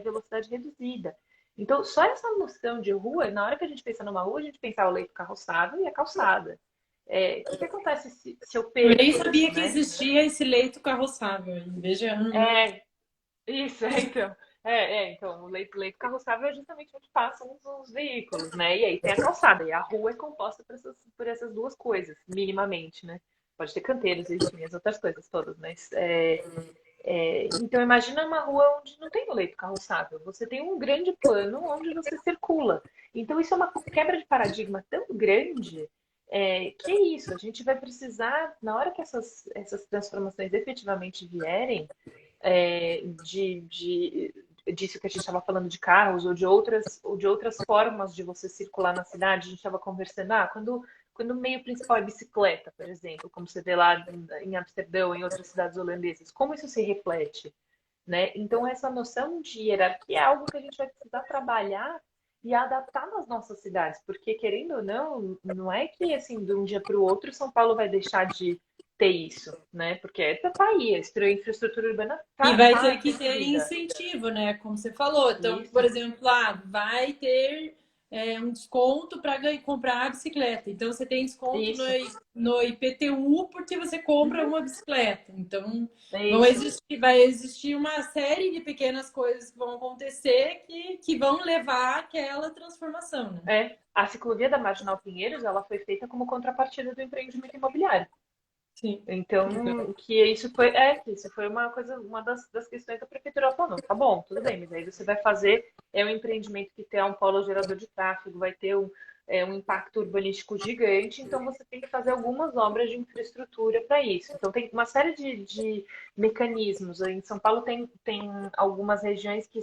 velocidade reduzida. Então, só essa noção de rua, na hora que a gente pensa numa rua, a gente pensa o leito carroçável e a calçada. O que que acontece se eu Eu nem perco isso, sabia que né? existia esse leito carroçável. Veja. É, Isso, então. Então, o leito carroçável é justamente onde passam os veículos, né? E aí tem a calçada, e a rua é composta por essas duas coisas, minimamente, né? Pode ter canteiros, enfim, as outras coisas todas, mas então imagina uma rua onde não tem o leito carroçável, você tem um grande plano onde você circula. Então isso é uma quebra de paradigma tão grande que é isso, a gente vai precisar, na hora que essas transformações efetivamente vierem, disso que a gente estava falando de carros ou de outras formas de você circular na cidade. A gente estava conversando, quando o meio principal é bicicleta, por exemplo, como você vê lá em Amsterdã ou em outras cidades holandesas, como isso se reflete, né? Então, essa noção de hierarquia é algo que a gente vai precisar trabalhar e adaptar nas nossas cidades, porque querendo ou não, não é que assim de um dia para o outro São Paulo vai deixar de ter isso, né? Porque tá aí, a infraestrutura urbana E tá, vai tá ter que ter definida. incentivo, né? Como você falou. Então, por Isso, exemplo, vai ter um desconto para comprar a bicicleta. Então, você tem desconto no, isso, no IPTU porque você compra uhum, uma bicicleta. Então, é isso. vai existir uma série de pequenas coisas que vão acontecer que vão levar àquela transformação, né? A ciclovia da Marginal Pinheiros, ela foi feita como contrapartida do empreendimento imobiliário. Sim. Então, que isso foi uma coisa, uma das questões da prefeitura. Ela falou, não, tá bom, tudo bem, mas aí você vai fazer um empreendimento que tem um polo gerador de tráfego, vai ter um impacto urbanístico gigante, então você tem que fazer algumas obras de infraestrutura para isso. Então tem uma série de mecanismos. Em São Paulo tem algumas regiões que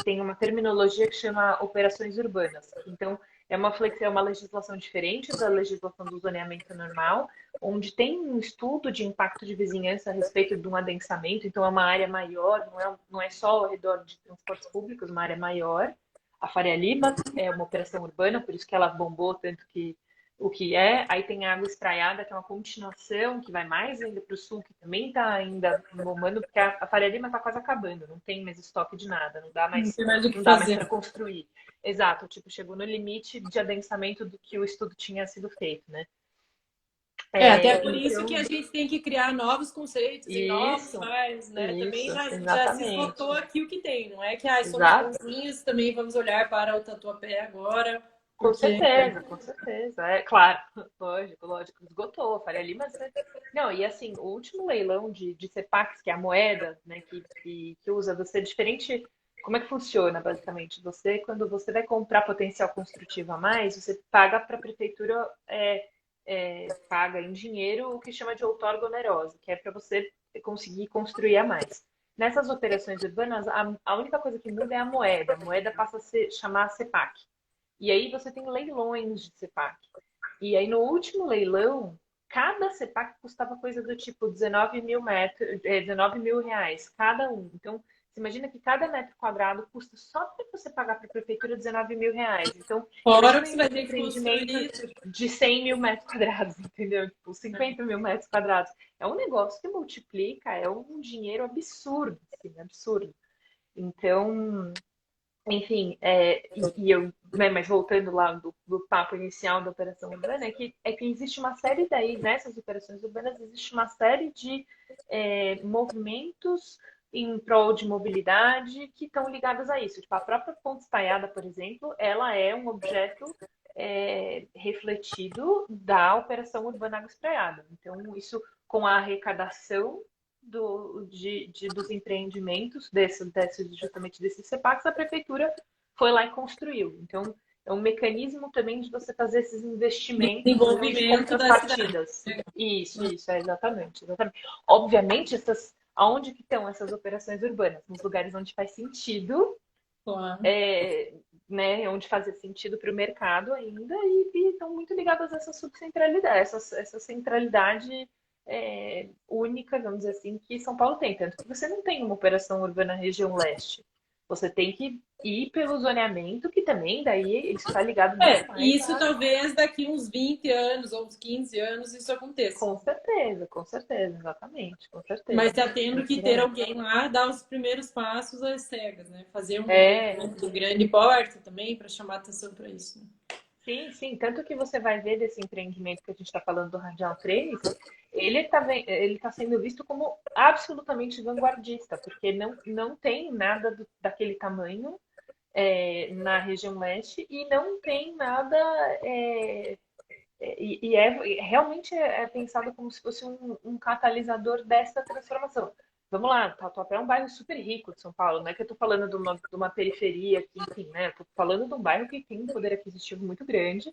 tem uma terminologia que chama operações urbanas. Então, é uma legislação diferente da legislação do zoneamento normal, onde tem um estudo de impacto de vizinhança a respeito de um adensamento, então é uma área maior, não é só ao redor de transportes públicos, uma área maior. A Faria Lima é uma operação urbana, por isso que ela bombou tanto que o que é. Aí tem a Água Espraiada, que é uma continuação, que vai mais ainda para o sul, que também está ainda bombando, porque a Faria Lima está quase acabando, não tem mais estoque de nada, não dá Não mais, tem mais o que não dá mais para fazer. construir. Exato, tipo, chegou no limite de adensamento do que o estudo tinha sido feito, né? Até por isso que a Então, gente tem que criar novos conceitos e novos isso, bairros, né? Também isso, já se esgotou exatamente. aqui o que tem, não é que somos Exato. bonzinhos, também vamos olhar para o Tatuapé agora, Com porque certeza, com certeza. É claro, lógico, lógico. Esgotou, Faria Lima. Não, e assim, o último leilão de CEPAX, que é a moeda, né, que usa você diferente. Como é que funciona, basicamente? Quando você vai comprar potencial construtivo a mais, você paga para a prefeitura, paga em dinheiro o que chama de outorga onerosa, que é para você conseguir construir a mais. Nessas operações urbanas, a única coisa que muda é a moeda. A moeda passa a chamar CEPAC. E aí você tem leilões de CEPAC. E aí no último leilão, cada CEPAC custava coisa do tipo 19 mil metros, 19 mil reais cada um. Então, você imagina que cada metro quadrado custa só para você pagar para a prefeitura 19 mil reais. Então, fora imagina que você vai um ter que empreendimento construir. de 100 mil metros quadrados, entendeu? Tipo, 50 mil metros quadrados. É um negócio que multiplica, é um dinheiro absurdo, assim, absurdo. Então, Enfim, né, mas voltando lá do papo inicial da operação urbana, é que existe uma série daí, nessas operações urbanas, existe uma série de movimentos em prol de mobilidade que estão ligados a isso. Tipo, a própria Ponte Estaiada, por exemplo, ela é um objeto refletido da operação urbana Água Espraiada. Então, isso com a arrecadação dos empreendimentos, justamente desses CEPACs, a prefeitura foi lá e construiu. Então, é um mecanismo também de você fazer esses investimentos e não de Desenvolvimento da cidade. contrapartidas. Isso, exatamente. Obviamente, aonde que estão essas operações urbanas? Nos lugares onde faz sentido, Claro. né, onde fazia sentido para o mercado ainda, e estão muito ligadas a essa subcentralidade, essa centralidade única, vamos dizer assim, que São Paulo tem. Tanto que você não tem uma operação urbana região leste. Você tem que ir pelo zoneamento, que também daí isso está ligado muito mais Isso talvez daqui uns 20 anos ou uns 15 anos isso aconteça. com certeza, exatamente, com certeza. Mas está tendo que Por ter aí. alguém lá dar os primeiros passos às cegas, né? Fazer um É, evento de grande porte também para chamar atenção para isso. Né? sim. Tanto que você vai ver desse empreendimento que a gente está falando do Radial 3, ele tá sendo visto como absolutamente vanguardista, porque não tem nada daquele tamanho na região leste e não tem nada. Realmente pensado como se fosse um catalisador dessa transformação. Vamos lá, Tatuapé é um bairro super rico de São Paulo, não é que eu estou falando de uma periferia aqui, enfim, né? Estou falando de um bairro que tem um poder aquisitivo muito grande,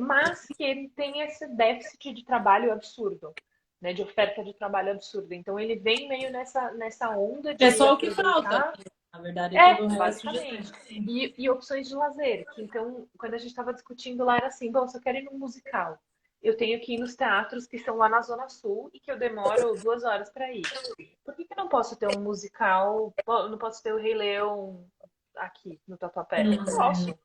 mas que ele tem esse déficit de trabalho absurdo, né? De oferta de trabalho absurdo. Então ele vem meio nessa onda É de só o que falta. aproveitar. Na verdade, todo o resto já Basicamente. tem. E opções de lazer, que então, quando a gente estava discutindo lá, era assim, bom, se eu quero ir num musical, eu tenho que ir nos teatros que estão lá na Zona Sul e que eu demoro 2 horas para ir. Por que eu não posso ter um musical, não posso ter o Rei Leão aqui no Tatuapé? Uhum. Posso.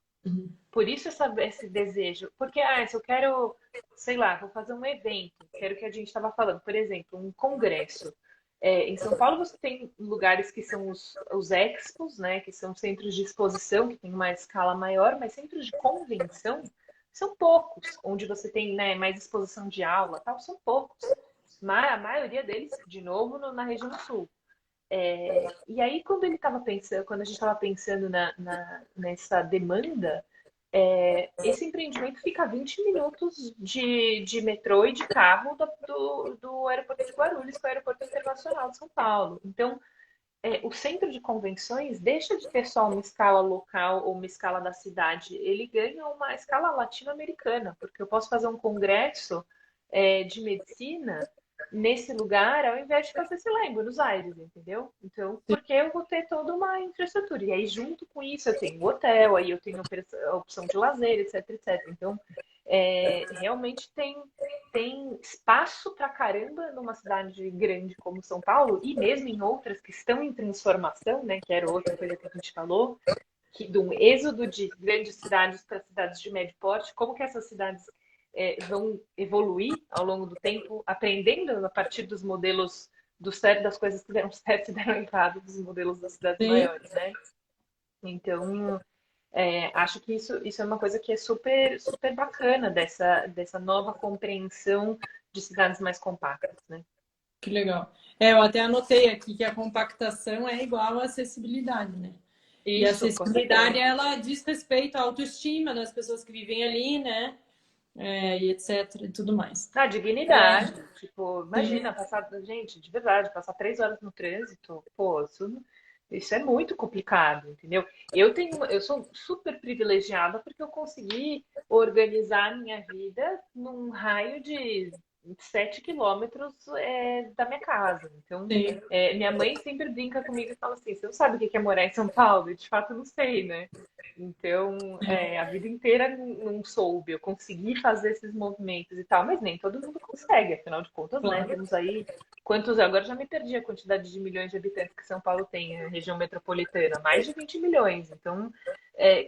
Por isso esse desejo. Porque, se eu quero, sei lá, vou fazer um evento, quero que a gente estava falando, por exemplo, um congresso. Em São Paulo você tem lugares que são os expos, né, que são centros de exposição, que tem uma escala maior, mas centros de convenção são poucos, onde você tem, né, mais exposição de aula, tal, são poucos. Mas a maioria deles, de novo, na região sul. E aí, quando a gente estava pensando nessa demanda, esse empreendimento fica a 20 minutos de metrô e de carro do aeroporto de Guarulhos, que é o aeroporto internacional de São Paulo. Então, o centro de convenções deixa de ter só uma escala local ou uma escala da cidade, ele ganha uma escala latino-americana, porque eu posso fazer um congresso de medicina nesse lugar, ao invés de fazer, sei lá, em Buenos Aires, entendeu? Então, porque eu vou ter toda uma infraestrutura. E aí, junto com isso, eu tenho hotel, aí eu tenho a opção de lazer, etc. Então, realmente tem espaço pra caramba numa cidade grande como São Paulo e mesmo em outras que estão em transformação, né? Que era outra coisa que a gente falou, de um êxodo de grandes cidades para cidades de médio porte, como que essas cidades vão evoluir ao longo do tempo, aprendendo a partir dos modelos das coisas que deram certo e deram errado, dos modelos das cidades Sim. maiores, né? Então, acho que isso é uma coisa que é super, super bacana dessa nova compreensão de cidades mais compactas, né? Que legal. Eu até anotei aqui que a compactação é igual à acessibilidade, né? E a Isso, com acessibilidade, certeza. ela diz respeito à autoestima das pessoas que vivem ali, né? E etc. e tudo mais. Na dignidade, tipo, Sim. imagina gente, de verdade, passar 3 horas no trânsito, pô, isso é muito complicado, entendeu? Eu sou super privilegiada porque eu consegui organizar a minha vida num raio de 7 quilômetros da minha casa. Então, Sim. minha mãe sempre brinca comigo e fala assim: você não sabe o que é morar em São Paulo? E de fato, eu não sei, né? Então, a vida inteira não soube, eu consegui fazer esses movimentos e tal, mas nem todo mundo consegue, afinal de contas, né? Claro. Temos aí agora já me perdi a quantidade de milhões de habitantes que São Paulo tem, a região metropolitana, mais de 20 milhões. Então,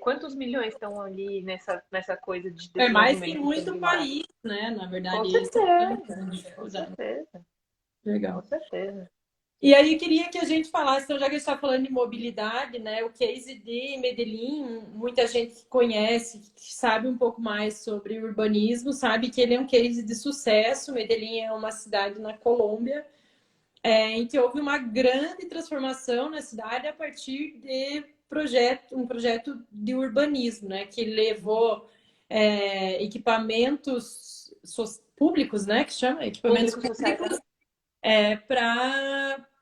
quantos milhões estão ali nessa coisa É desse mais que movimento muito pendular? país, né? Na Com verdade, esse é a certeza, grande com dificuldade. certeza, com Legal. certeza. E aí queria que a gente falasse, então, já que a gente está falando de mobilidade, né? O case de Medellín, muita gente que conhece, que sabe um pouco mais sobre urbanismo, sabe que ele é um case de sucesso. Medellín é uma cidade na Colômbia, em que houve uma grande transformação na cidade a partir de um projeto de urbanismo, né? Que levou equipamentos públicos, né? Que chama equipamentos Públicos sociais, públicos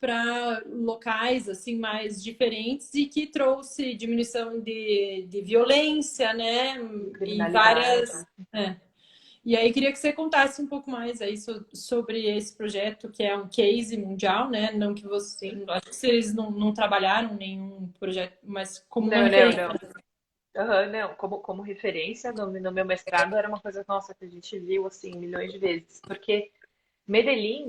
para locais assim mais diferentes e que trouxe diminuição de violência, né? de E criminalidade. várias. E aí queria que você contasse um pouco mais aí sobre esse projeto que é um case mundial, né? Não que você, Sim. acho que vocês não trabalharam nenhum projeto, mas como uma Não, não, referência. não. Aham, não, como referência no meu mestrado era uma coisa nossa que a gente viu assim milhões de vezes, porque Medellín,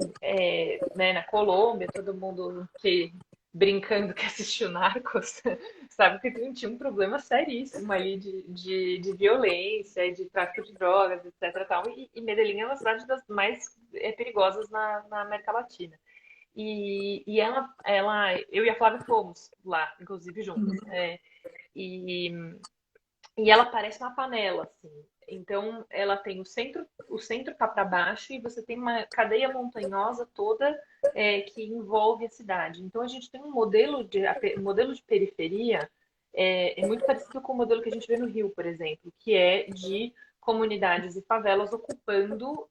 né, na Colômbia, todo mundo que brincando que assistiu Narcos, sabe que tinha um problema seríssimo ali de violência, de tráfico de drogas, etc. Tal. E Medellín é uma cidade das mais perigosas na América Latina. E eu e a Flávia fomos lá, inclusive juntas. E e ela parece uma panela, assim. Então, ela tem o centro tá para baixo e você tem uma cadeia montanhosa toda que envolve a cidade. Então, a gente tem um modelo de periferia muito parecido com o modelo que a gente vê no Rio, por exemplo, que é de comunidades e favelas ocupando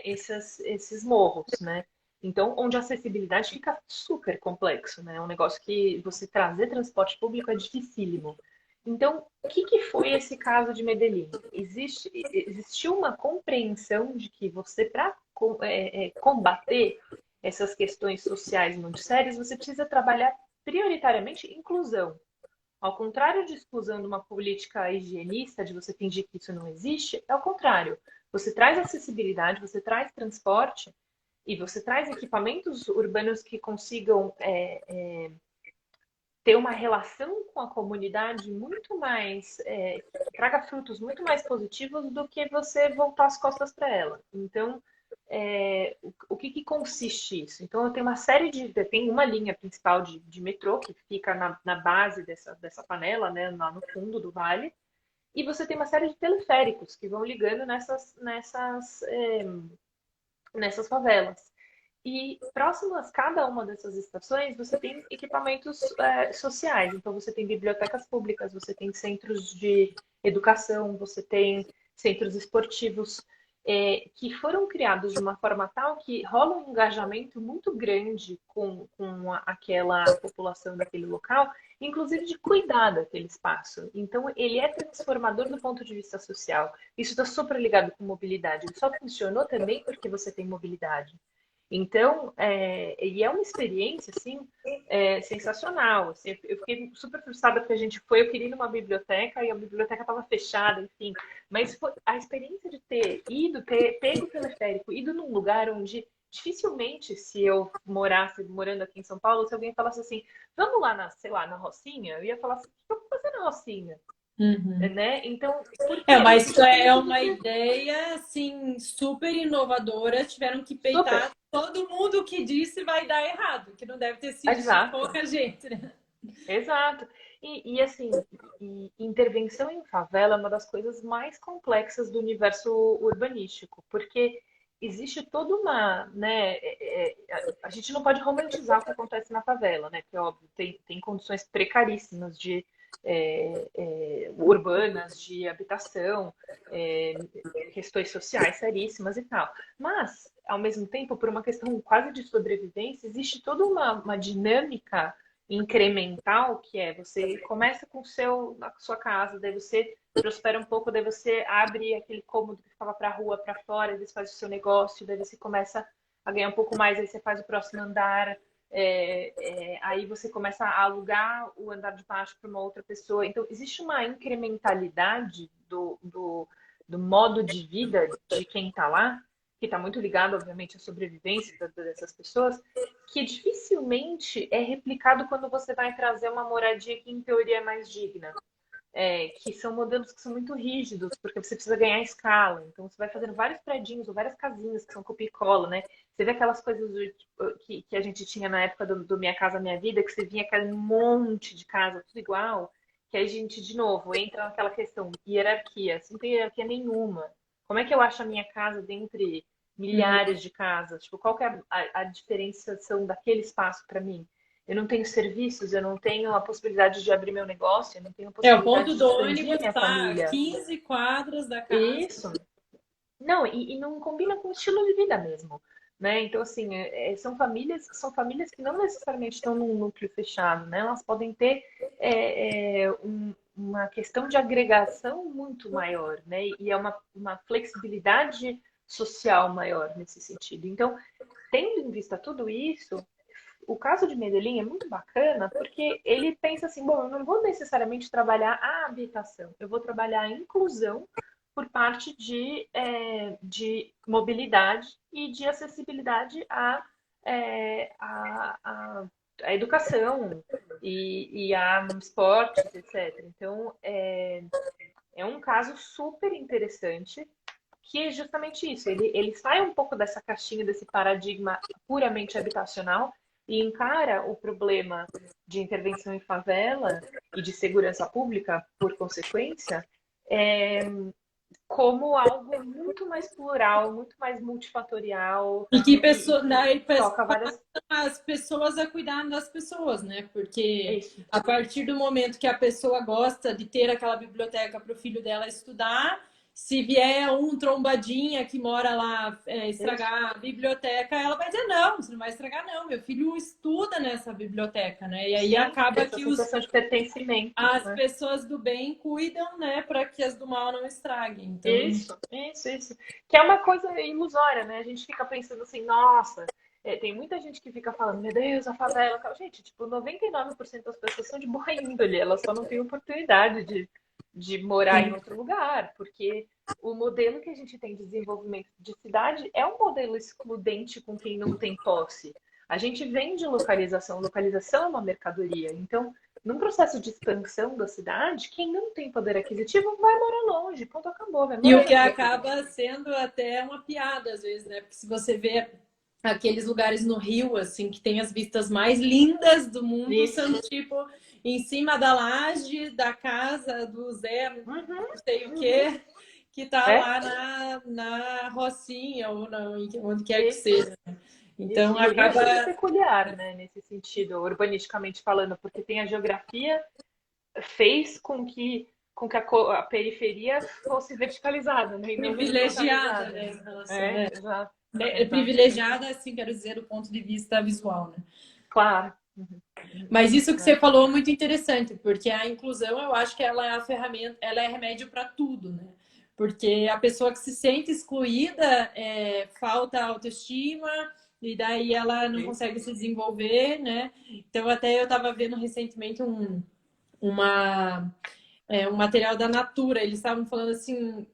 esses morros, né? Então, onde a acessibilidade fica super complexo, né? É um negócio que você trazer transporte público é dificílimo. Então, o que que foi esse caso de Medellín? Existiu uma compreensão de que você, para combater essas questões sociais muito sérias, você precisa trabalhar prioritariamente inclusão. Ao contrário de exclusão de uma política higienista, de você fingir que isso não existe, é o contrário. Você traz acessibilidade, você traz transporte e você traz equipamentos urbanos que consigam ter uma relação com a comunidade muito mais, que traga frutos muito mais positivos do que você voltar as costas para ela. Então, o que, que consiste isso? Então, eu tenho uma série tem uma linha principal de metrô que fica na base dessa panela, né, lá no fundo do vale, e você tem uma série de teleféricos que vão ligando nessas favelas. E próximas a cada uma dessas estações, você tem equipamentos sociais. Então, você tem bibliotecas públicas, você tem centros de educação, você tem centros esportivos, que foram criados de uma forma tal que rola um engajamento muito grande com aquela população daquele local, inclusive de cuidar daquele espaço. Então, ele é transformador do ponto de vista social. Isso está super ligado com mobilidade. Ele só funcionou também porque você tem mobilidade. Então, e é uma experiência, assim, sensacional. Assim, eu fiquei super frustrada porque a gente foi, eu queria ir numa biblioteca e a biblioteca estava fechada, enfim. Mas a experiência de ter pego o teleférico, ido num lugar onde dificilmente, se eu morasse morando aqui em São Paulo, se alguém falasse assim, vamos lá sei lá, na Rocinha, eu ia falar assim, o que eu vou fazer na Rocinha? Uhum. Né? Então, por quê? Mas Nesse isso é espírito de uma ideia assim super inovadora. Tiveram que super. peitar todo mundo que disse vai dar errado, que não deve ter sido de Exato. pouca gente, né? Exato. Assim, intervenção em favela é uma das coisas mais complexas do universo urbanístico, porque existe toda uma, né, a gente não pode romantizar o que acontece na favela, né, que é óbvio, tem condições precaríssimas urbanas, de habitação, é, questões sociais seríssimas e tal. Mas, ao mesmo tempo, por uma questão quase de sobrevivência, existe toda uma dinâmica incremental, que é você começa com a sua casa, daí você prospera um pouco, daí você abre aquele cômodo que ficava para a rua, para fora, daí você faz o seu negócio, daí você começa a ganhar um pouco mais, aí você faz o próximo andar, aí você começa a alugar o andar de baixo para uma outra pessoa. Então, existe uma incrementalidade do modo de vida de quem está lá, que está muito ligado, obviamente, à sobrevivência dessas pessoas, que dificilmente é replicado quando você vai trazer uma moradia que, em teoria, é mais digna. que são modelos que são muito rígidos, porque você precisa ganhar escala. Então, você vai fazendo vários predinhos ou várias casinhas que são copia e cola, né? Você vê aquelas coisas que a gente tinha na época do Minha Casa Minha Vida, que você vinha aquele monte de casa, tudo igual, que aí a gente, de novo, entra naquela questão, hierarquia. Você não tem hierarquia nenhuma. Como é que eu acho a minha casa dentre Uhum. milhares de casas? Tipo, qual que é a diferenciação daquele espaço para mim? Eu não tenho serviços, eu não tenho a possibilidade de abrir meu negócio, eu não tenho a O ponto possibilidade de do expandir a ônibus minha está a família. 15 quadras da casa. Isso. Não, e não combina com o estilo de vida mesmo, né? Então, assim, são famílias que não necessariamente estão num núcleo fechado, né? Elas podem ter uma questão de agregação muito maior, né? E é uma flexibilidade social maior nesse sentido. Então, tendo em vista tudo isso, o caso de Medellín é muito bacana porque ele pensa assim, bom, eu não vou necessariamente trabalhar a habitação, eu vou trabalhar a inclusão por parte de mobilidade e de acessibilidade à educação e a esportes, etc. Então, é um caso super interessante que é justamente isso. Ele sai um pouco dessa caixinha, desse paradigma puramente habitacional e encara o problema de intervenção em favela e de segurança pública, por consequência, é, como algo muito mais plural, muito mais multifatorial E que e pessoa, que daí, toca várias. as pessoas a cuidar das pessoas, né? É Porque isso. a partir do momento que a pessoa gosta de ter aquela biblioteca para o filho dela estudar, se vier um trombadinha que mora lá É isso. estragar a biblioteca, ela vai dizer, não, você não vai estragar, não. Meu filho estuda nessa biblioteca, né? E aí Sim, ter acaba essa que sensação de pertencimento, as né? pessoas do bem cuidam, né, para que as do mal não estraguem. Então, Isso. Que é uma coisa ilusória, né? A gente fica pensando assim, nossa, tem muita gente que fica falando, meu Deus, a favela. Tal. Gente, tipo, 99% das pessoas são de boa índole, elas só não têm oportunidade de morar em sim. outro lugar, porque o modelo que a gente tem de desenvolvimento de cidade é um modelo excludente com quem não tem posse. A gente vende localização, localização é uma mercadoria. Então, num processo de expansão da cidade, quem não tem poder aquisitivo vai morar longe, ponto acabou, vai E morar o em que periferia. acaba sendo até uma piada às vezes, né? Porque se você vê aqueles lugares no Rio, assim, que tem as vistas mais lindas do mundo, Isso. são tipo em cima da laje da casa do Zé, não Uhum, sei o uhum. quê, que tá É, lá na Rocinha ou onde quer que isso, seja. isso. Então E o Rio é acaba. super peculiar, né, nesse sentido, urbanisticamente falando, porque tem a geografia fez com que a periferia fosse verticalizada, né, e não Privilegiada, horizontalizada. né, em relação, É, exato, exato. privilegiada, assim, quero dizer, do ponto de vista visual, né? Claro. Uhum, uhum. Mas isso que você É, falou é muito interessante, porque a inclusão, eu acho que ela é a ferramenta, ela é remédio para tudo, né? Porque a pessoa que se sente excluída, falta autoestima, e daí ela não isso. consegue se desenvolver, né? Então, até eu estava vendo recentemente uma um material da Natura. Eles estavam falando assim,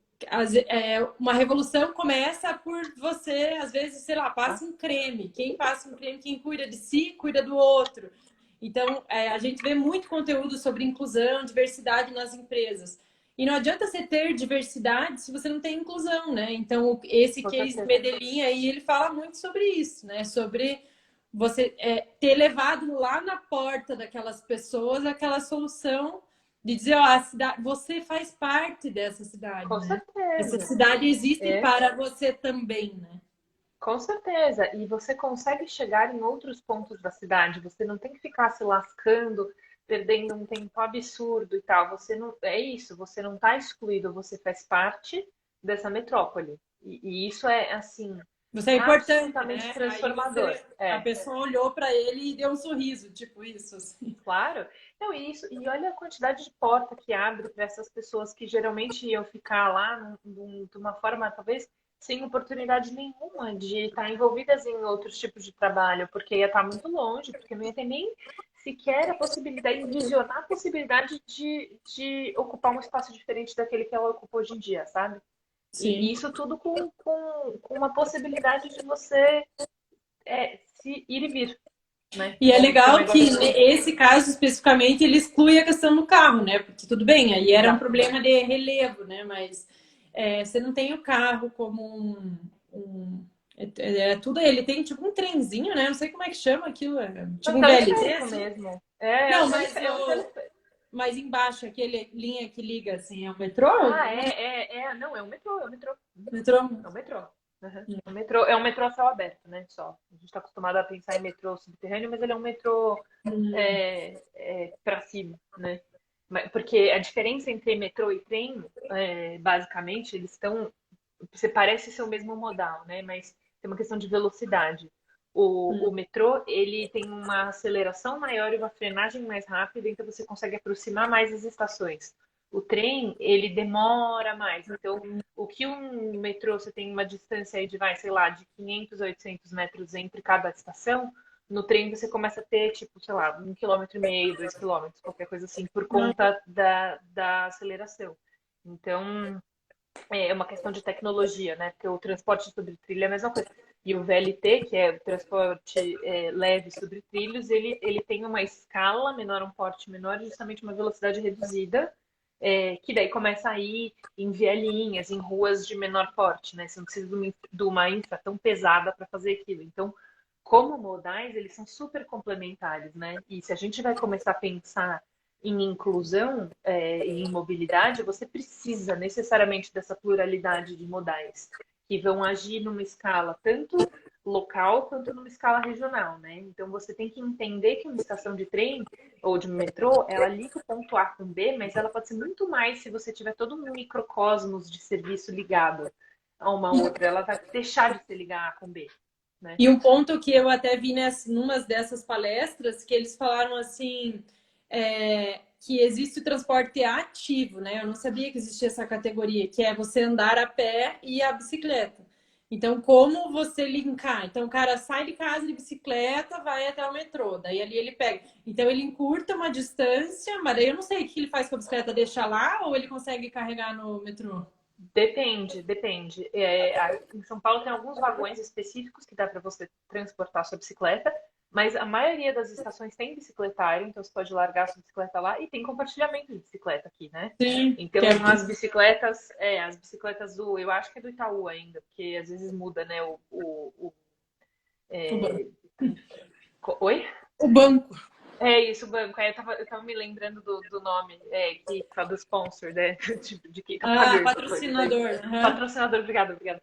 uma revolução começa por você, às vezes, sei lá, Tá? passa um creme. Quem passa um creme, quem cuida de si, cuida do outro. Então, a gente vê muito conteúdo sobre inclusão, diversidade nas empresas. E não adianta você ter diversidade se você não tem inclusão, né? Então, esse Com case certeza. Medellín aí, ele fala muito sobre isso, né? Sobre você ter levado lá na porta daquelas pessoas aquela solução de dizer, ó, a cidade, você faz parte dessa cidade, Com né? Essa certeza. cidade existe É, para você também, né? com certeza. E você consegue chegar em outros pontos da cidade. Você não tem que ficar se lascando, perdendo um tempo absurdo e tal. Você não, é isso, você não está excluído, você faz parte dessa metrópole. E isso é assim Você é importante, absolutamente né? Aí transformador. a É, pessoa olhou para ele e deu um sorriso, tipo isso, assim. claro. Não, e olha a quantidade de porta que abre para essas pessoas que geralmente iam ficar lá de uma forma, talvez, sem oportunidade nenhuma de estar envolvidas em outros tipos de trabalho, porque ia estar muito longe, porque não ia ter nem sequer a possibilidade, visionar a possibilidade de ocupar um espaço diferente daquele que ela ocupa hoje em dia, sabe? E Sim. isso tudo com uma possibilidade de você se ir e vir. né? E é Isso legal também que gosto muito. nesse caso especificamente ele exclui a questão do carro, né? Porque tudo bem, aí era um Exato. problema de relevo, né? Mas você não tem o carro como tudo, ele tem tipo um trenzinho, né? Não sei como é que chama aquilo, É tipo um um VLT, teleférico assim. mesmo. É Não, um mas teleférico. É um teleférico. mas embaixo, aquele linha que liga assim, é o metrô? Ah, não, é um metrô, é um metrô. Metrô? É um metrô. Uhum. É um metrô a céu aberto, né? Só. A gente está acostumado a pensar em metrô subterrâneo, mas ele é um metrô Hum, para cima, né? Porque a diferença entre metrô e trem, basicamente, eles estão. Você parece ser o mesmo modal, né? Mas tem uma questão de velocidade. O metrô, ele tem uma aceleração maior e uma frenagem mais rápida, então você consegue aproximar mais as estações. O trem, ele demora mais. Então, o que um metrô, você tem uma distância aí de, vai, sei lá, de 500 a 800 metros entre cada estação, no trem você começa a ter, tipo, sei lá, 1,5 km, 2 km, qualquer coisa assim, por conta da aceleração. Então, é uma questão de tecnologia, né? Porque o transporte sobre trilha é a mesma coisa. E o VLT, que é o transporte leve sobre trilhos, ele tem uma escala menor, um porte menor, justamente uma velocidade reduzida, que daí começa a ir em vielinhas, em ruas de menor porte, né? Você não precisa de uma infra tão pesada para fazer aquilo. Então, como modais, eles são super complementares, né? E se a gente vai começar a pensar em inclusão e em mobilidade, você precisa necessariamente dessa pluralidade de modais que vão agir numa escala tanto local quanto numa escala regional, né? Então você tem que entender que uma estação de trem ou de metrô, ela liga o ponto A com B, mas ela pode ser muito mais se você tiver todo um microcosmos de serviço ligado a uma outra. Ela vai deixar de ser ligar A com B, né? E um ponto que eu até vi numa dessas palestras, que eles falaram assim, que existe o transporte ativo, né? Eu não sabia que existia essa categoria, que é você andar a pé e a bicicleta. Então, como você linkar? Então, o cara sai de casa de bicicleta, vai até o metrô, daí ali ele pega. Então, ele encurta uma distância, mas daí eu não sei o que ele faz com a bicicleta, deixa lá ou ele consegue carregar no metrô? Depende, depende. Em São Paulo tem alguns vagões específicos que dá para você transportar sua bicicleta, mas a maioria das estações tem bicicletário, então você pode largar sua bicicleta lá e tem compartilhamento de bicicleta aqui, né? Sim, Então que é as bicicletas eu acho que é do Itaú ainda, porque às vezes muda, né? o banco. É, Oi? O banco. É isso, banco. Eu tava me lembrando do nome, que fala do sponsor, né? De quem tá Ah, pagando a coisa. Daí. patrocinador. Uhum. Patrocinador, obrigada, obrigada.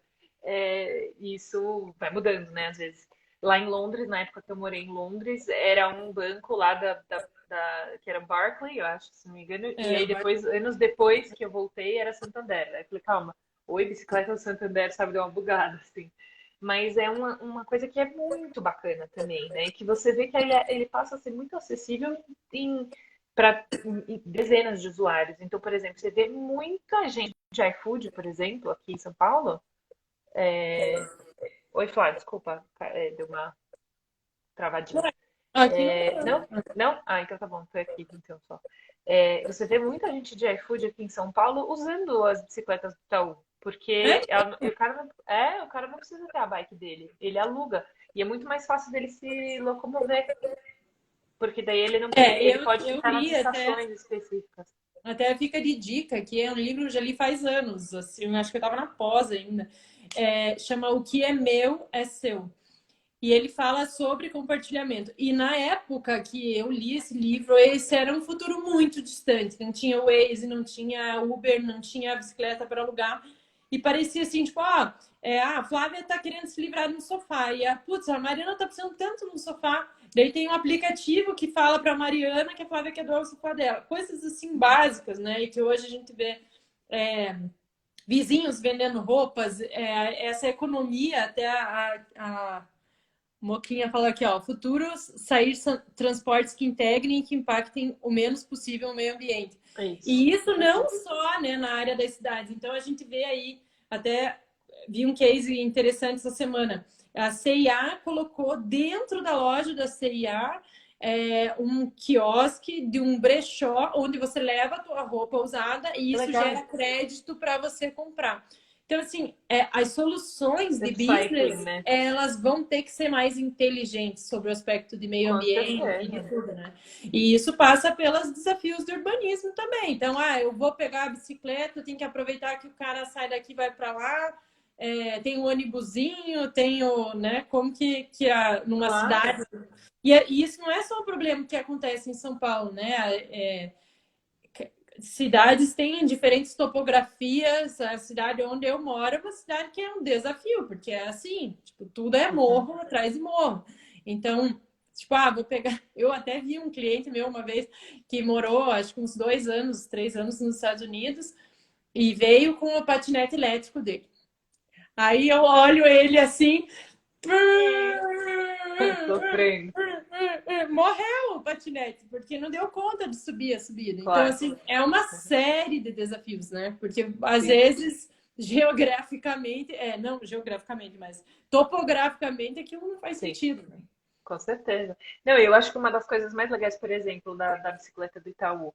Isso vai mudando, né, às vezes. Lá em Londres, na época que eu morei em Londres, era um banco lá que era Barclay, eu acho, se não me engano. E É, aí depois, anos depois que eu voltei, era Santander. Aí eu falei, calma, oi, bicicleta do Santander, sabe, deu uma bugada, assim. Mas é uma coisa que é muito bacana também, né? Que você vê que ele passa a ser muito acessível para dezenas de usuários. Então, por exemplo, você vê muita gente de iFood, por exemplo, aqui em São Paulo. Oi, Flávia, desculpa, deu uma travadinha. aqui não. Não? Não? Ah, então tá bom, tô aqui então só. Você vê muita gente de iFood aqui em São Paulo usando as bicicletas do Itaú, É? porque o cara não precisa ter a bike dele, ele aluga. E é muito mais fácil dele se locomover, porque daí ele pode Eu ficar nas li até, estações específicas. até fica de dica, que é um livro que eu já li faz anos, assim, acho que eu estava na pós ainda. Chama O que é meu é seu. E ele fala sobre compartilhamento. E na época que eu li esse livro, esse era um futuro muito distante. Não tinha Waze, não tinha Uber, não tinha bicicleta para alugar. E parecia assim, tipo, a Flávia tá querendo se livrar de um sofá. E a Mariana tá precisando tanto de um sofá. Daí tem um aplicativo que fala para a Mariana que a Flávia quer doar o sofá dela. Coisas assim básicas, né? E que hoje a gente vê vizinhos vendendo roupas, essa economia, até a Moquinha falou aqui, ó, futuros sair transportes que integrem e que impactem o menos possível o meio ambiente. É isso. E isso não só, né, na área das cidades. Então a gente vê aí, até vi um case interessante essa semana. A CIA colocou dentro da loja da CIA um quiosque de um brechó onde você leva a tua roupa usada e Que isso gera legal. crédito para você comprar. Então, assim, as soluções de Upcycling, business, né? elas vão ter que ser mais inteligentes sobre o aspecto de meio Com ambiente e de certeza. tudo, né? E isso passa pelos desafios do urbanismo também. Então, eu vou pegar a bicicleta, eu tenho que aproveitar que o cara sai daqui e vai para lá, tem o ônibusinho, tem o, né, como numa Claro. cidade... E isso não é só um problema que acontece em São Paulo, né? Cidades têm diferentes topografias. A cidade onde eu moro é uma cidade que é um desafio, porque é assim, tipo, tudo é Uhum. morro atrás de morro. Então, tipo, vou pegar. Eu até vi um cliente meu uma vez que morou, acho que uns 2 anos, 3 anos nos Estados Unidos e veio com o patinete elétrico dele. Aí eu olho ele assim. Sofrendo. Morreu o patinete, porque não deu conta de subir a subida. Então, Claro. assim, é uma série de desafios, né? Porque às Sim. vezes, geograficamente, não geograficamente, mas topograficamente aquilo não faz Sim. sentido, né? Com certeza. Não, eu acho que uma das coisas mais legais, por exemplo, da bicicleta do Itaú,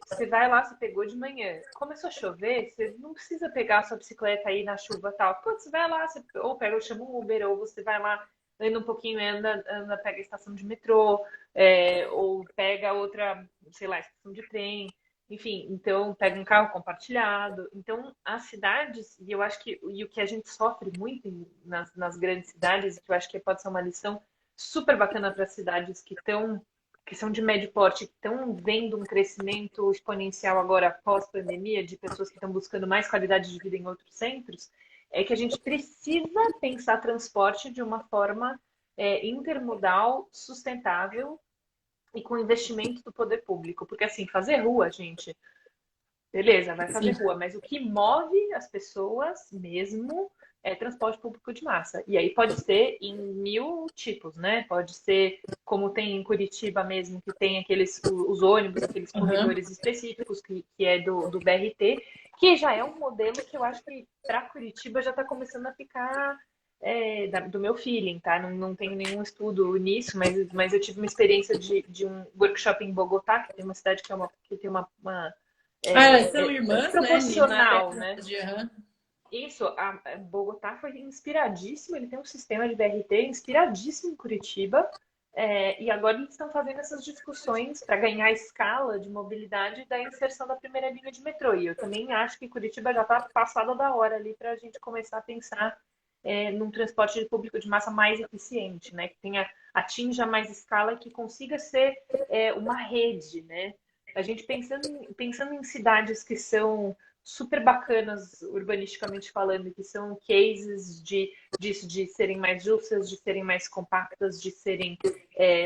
você vai lá, você pegou de manhã, começou a chover, você não precisa pegar a sua bicicleta aí na chuva e tal. Pô, você vai lá, você, ou pega, chama um Uber, ou você vai lá, anda um pouquinho, anda, pega a estação de metrô, ou pega outra, sei lá, estação de trem. Enfim, então pega um carro compartilhado. Então, as cidades, e eu acho que e o que a gente sofre muito nas grandes cidades, que eu acho que pode ser uma lição super bacana para cidades que são de médio porte, que estão vendo um crescimento exponencial agora pós-pandemia, de pessoas que estão buscando mais qualidade de vida em outros centros, é que a gente precisa pensar transporte de uma forma intermodal, sustentável e com investimento do poder público. Porque assim, fazer rua, gente, beleza, vai fazer Sim. rua, mas o que move as pessoas mesmo é transporte público de massa. E aí pode ser em mil tipos, né? Pode ser como tem em Curitiba mesmo, que tem os ônibus, aqueles Uhum. corredores específicos, que é do BRT, que já é um modelo que eu acho que para Curitiba já está começando a ficar do meu feeling, tá? Não tenho nenhum estudo nisso, mas eu tive uma experiência de um workshop em Bogotá, que tem uma cidade que tem uma Elas são irmãs, né? Na proporcional, né? verdade. Uhum. Isso, a Bogotá foi inspiradíssimo, ele tem um sistema de BRT inspiradíssimo em Curitiba, e agora eles estão fazendo essas discussões para ganhar escala de mobilidade da inserção da primeira linha de metrô. E eu também acho que Curitiba já está passada da hora ali para a gente começar a pensar num transporte público de massa mais eficiente, né? Que atinja mais escala e que consiga ser uma rede, né? A gente pensando em cidades que são super bacanas urbanisticamente falando, que são cases disso, de serem mais justas, de serem mais compactas, de serem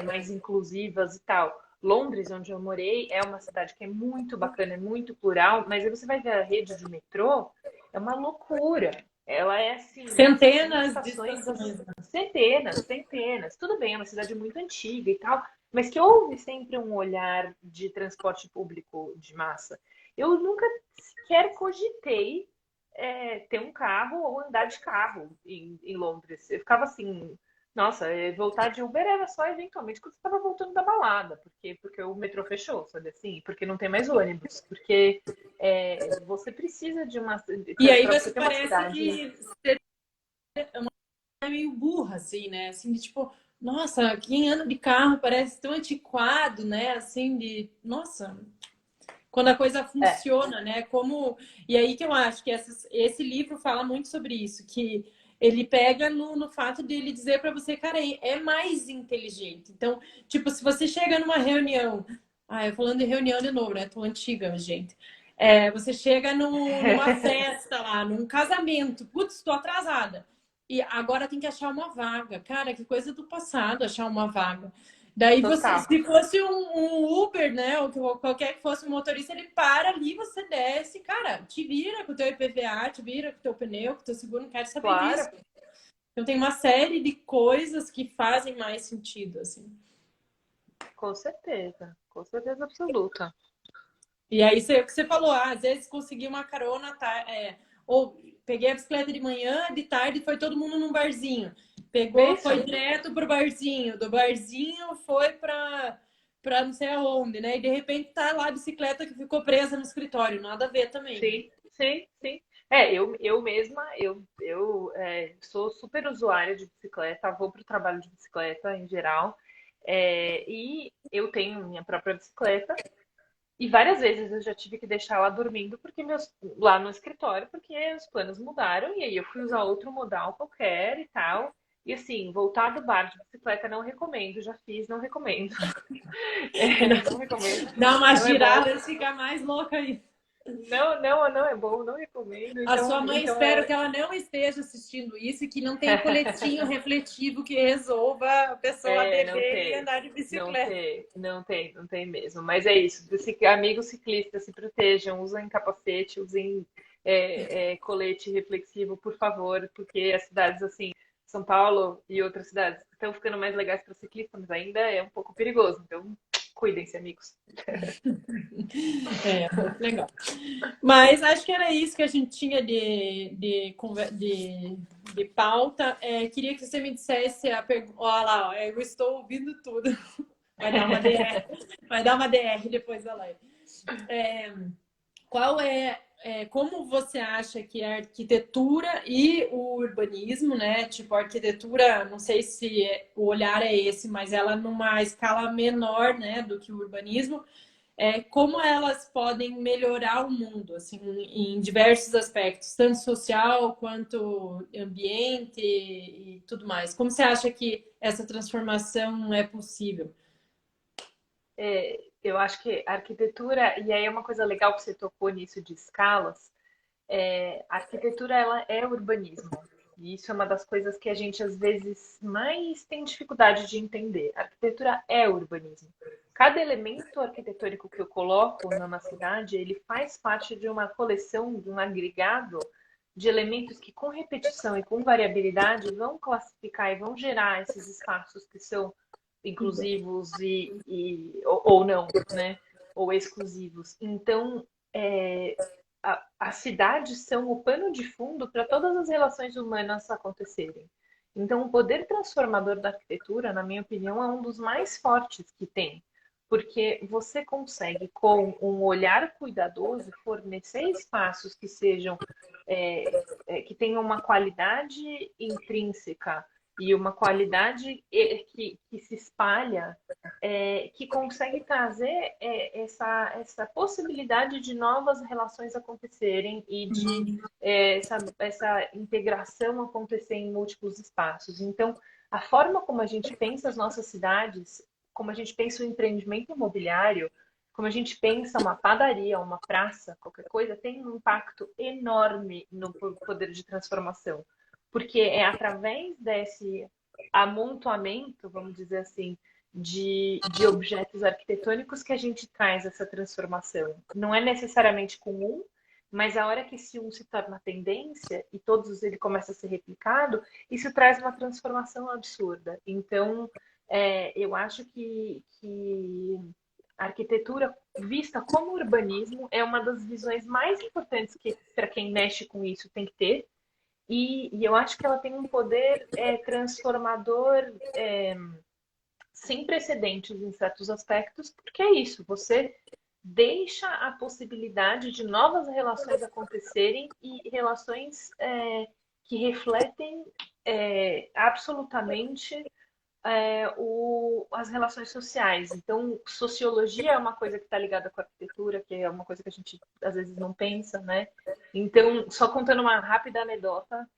mais inclusivas e tal. Londres, onde eu morei, é uma cidade que é muito bacana, é muito plural, mas aí você vai ver a rede de metrô, é uma loucura. Ela é assim, são Centenas de estações, estações. centenas, centenas. Tudo bem, é uma cidade muito antiga e tal, mas que houve sempre um olhar de transporte público de massa. Eu nunca sequer cogitei ter um carro ou andar de carro em Londres. Eu ficava assim, nossa, voltar de Uber era só eventualmente quando você estava voltando da balada, porque o metrô fechou, sabe assim? Porque não tem mais ônibus, porque você precisa de uma. E aí Para você você ter uma parece cidade. que é meio burra, assim, né? Assim, de tipo, nossa, quem anda de carro parece tão antiquado, né? Assim, nossa, quando a coisa É, funciona, né? E aí que eu acho que esse livro fala muito sobre isso, que ele pega no fato de ele dizer para você, cara, é mais inteligente. Então, tipo, se você chega numa reunião, eu falando de reunião de novo, né? Tô antiga, gente. Você chega numa festa lá, num casamento, putz, tô atrasada. E agora tem que achar uma vaga. Cara, que coisa do passado achar uma vaga. Daí você, total. se fosse um Uber, né, ou qualquer que fosse um motorista, ele para ali, você desce, cara, te vira com o teu IPVA, te vira com o teu pneu, com o teu seguro, não quero saber disso. Claro, Então tem uma série de coisas que fazem mais sentido, assim. com certeza absoluta. E aí o que você falou, às vezes consegui uma carona, ou peguei a bicicleta de manhã, de tarde foi todo mundo num barzinho. Pegou, Isso, foi direto pro barzinho, do barzinho foi para não sei aonde, né? E de repente tá lá a bicicleta que ficou presa no escritório, nada a ver também, né? sim, sim, sim. Eu mesma, sou super usuária de bicicleta, vou para o trabalho de bicicleta em geral, e eu tenho minha própria bicicleta, e várias vezes eu já tive que deixar ela dormindo lá no escritório, porque os planos mudaram, e aí eu fui usar outro modal qualquer e tal. E assim, voltar do bar de bicicleta não recomendo, já fiz, não recomendo. Não recomendo, Dá uma não é bom. girada e fica mais louca aí. Não é bom, não recomendo. A sua Então, mãe, então espero é. que ela não esteja assistindo isso e que não tenha coletinho refletivo que resolva a pessoa Não beber e tem, andar de bicicleta. não tem mesmo. Mas é isso. Amigos ciclistas, se protejam, usem capacete, usem colete reflexivo, por favor, porque as cidades assim, São Paulo e outras cidades estão ficando mais legais para ciclista, mas ainda é um pouco perigoso. Então, cuidem-se, amigos. É, muito legal. Mas acho que era isso que a gente tinha de pauta. Queria que você me dissesse a pergunta. Olha lá, ó, eu estou ouvindo tudo. Vai dar uma DR. Vai dar uma DR depois da live. Qual como você acha que a arquitetura e o urbanismo, né? Tipo, a arquitetura, não sei se o olhar é esse, mas ela numa escala menor, né, do que o urbanismo, como elas podem melhorar o mundo, assim, em diversos aspectos, tanto social quanto ambiente e tudo mais. Como você acha que essa transformação é possível? Eu acho que a arquitetura, e aí é uma coisa legal que você tocou nisso de escalas, a arquitetura ela é urbanismo. E isso é uma das coisas que a gente às vezes mais tem dificuldade de entender. A arquitetura é urbanismo. Cada elemento arquitetônico que eu coloco numa cidade, ele faz parte de uma coleção, de um agregado de elementos que, com repetição e com variabilidade, vão classificar e vão gerar esses espaços que são inclusivos ou não, né? Ou exclusivos. Então, as cidades são o pano de fundo para todas as relações humanas acontecerem. Então, o poder transformador da arquitetura, na minha opinião, é um dos mais fortes que tem, porque você consegue, com um olhar cuidadoso, fornecer espaços que sejam que tenham uma qualidade intrínseca e uma qualidade que se espalha, que consegue trazer essa possibilidade de novas relações acontecerem e de essa integração acontecer em múltiplos espaços. Então, a forma como a gente pensa as nossas cidades, como a gente pensa o empreendimento imobiliário, como a gente pensa uma padaria, uma praça, qualquer coisa, tem um impacto enorme no poder de transformação. Porque é através desse amontoamento, vamos dizer assim, de objetos arquitetônicos que a gente traz essa transformação. Não é necessariamente com um, mas a hora que esse um se torna tendência e todos ele começa a ser replicado, isso traz uma transformação absurda. Então, eu acho que a arquitetura vista como urbanismo é uma das visões mais importantes que para quem mexe com isso tem que ter. E eu acho que ela tem um poder transformador sem precedentes em certos aspectos, porque é isso, você deixa a possibilidade de novas relações acontecerem e relações que refletem absolutamente as relações sociais. Então, sociologia é uma coisa que está ligada com a arquitetura, que é uma coisa que a gente às vezes não pensa, né? Então, só contando uma rápida anedota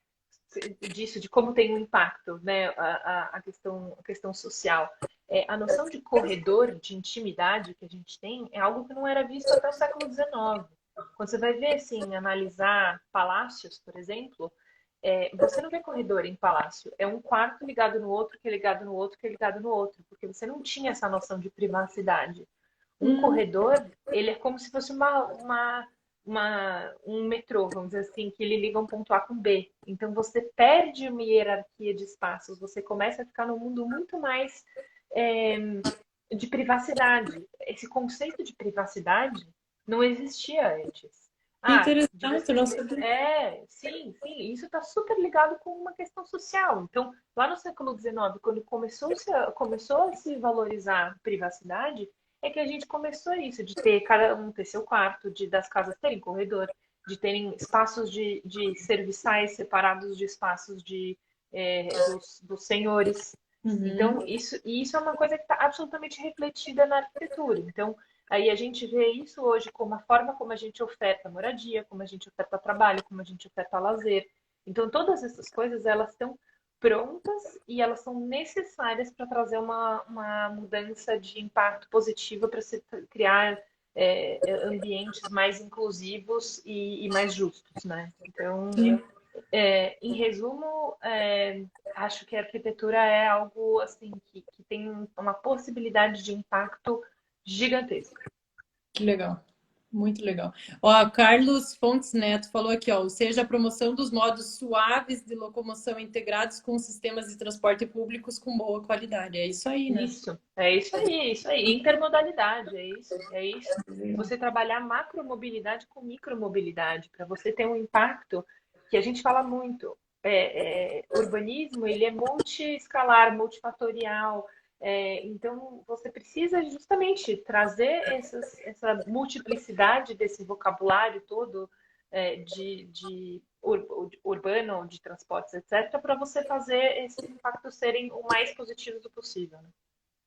disso, de como tem um impacto, né? A questão social. A noção de corredor, de intimidade que a gente tem, é algo que não era visto até o século XIX. Quando você vai ver, assim, analisar palácios, por exemplo, você não vê corredor em palácio. É um quarto ligado no outro, que é ligado no outro, que é ligado no outro, porque você não tinha essa noção de privacidade. Um corredor, ele é como se fosse um metrô, vamos dizer assim, que ele liga um ponto A com B. Então você perde uma hierarquia de espaços, você começa a ficar num mundo muito mais é, de privacidade. Esse conceito de privacidade não existia antes. Que De interessante, você não ter. sabia. Sim, sim, isso está super ligado com uma questão social. Então, lá no século XIX, quando começou a se valorizar a privacidade, é que a gente começou isso, de ter cada um ter seu quarto, das casas terem corredor. de terem espaços de serviçais separados de espaços dos senhores. Uhum. Então, isso é uma coisa que está absolutamente refletida na arquitetura. Então, aí a gente vê isso hoje como a forma como a gente oferta moradia, como a gente oferta trabalho, como a gente oferta lazer. Então, todas essas coisas, elas estão prontas e elas são necessárias para trazer uma mudança de impacto positivo para se criar ambientes mais inclusivos e mais justos, né? Então, Sim. em resumo, acho que a arquitetura é algo assim que tem uma possibilidade de impacto gigantesco. Que legal. Muito legal. Ó, Carlos Fontes Neto falou aqui, ó, ou seja, a promoção dos modos suaves de locomoção integrados com sistemas de transporte públicos com boa qualidade. É isso aí, né? Isso, é isso aí, é isso aí. Intermodalidade, é isso, é isso. Você trabalhar macromobilidade com micromobilidade, para você ter um impacto que a gente fala muito. Urbanismo, ele é multiescalar, multifatorial. Então, você precisa justamente trazer essa multiplicidade desse vocabulário todo urbano, de transportes, etc., para você fazer esses impactos serem o mais positivos possível. Né?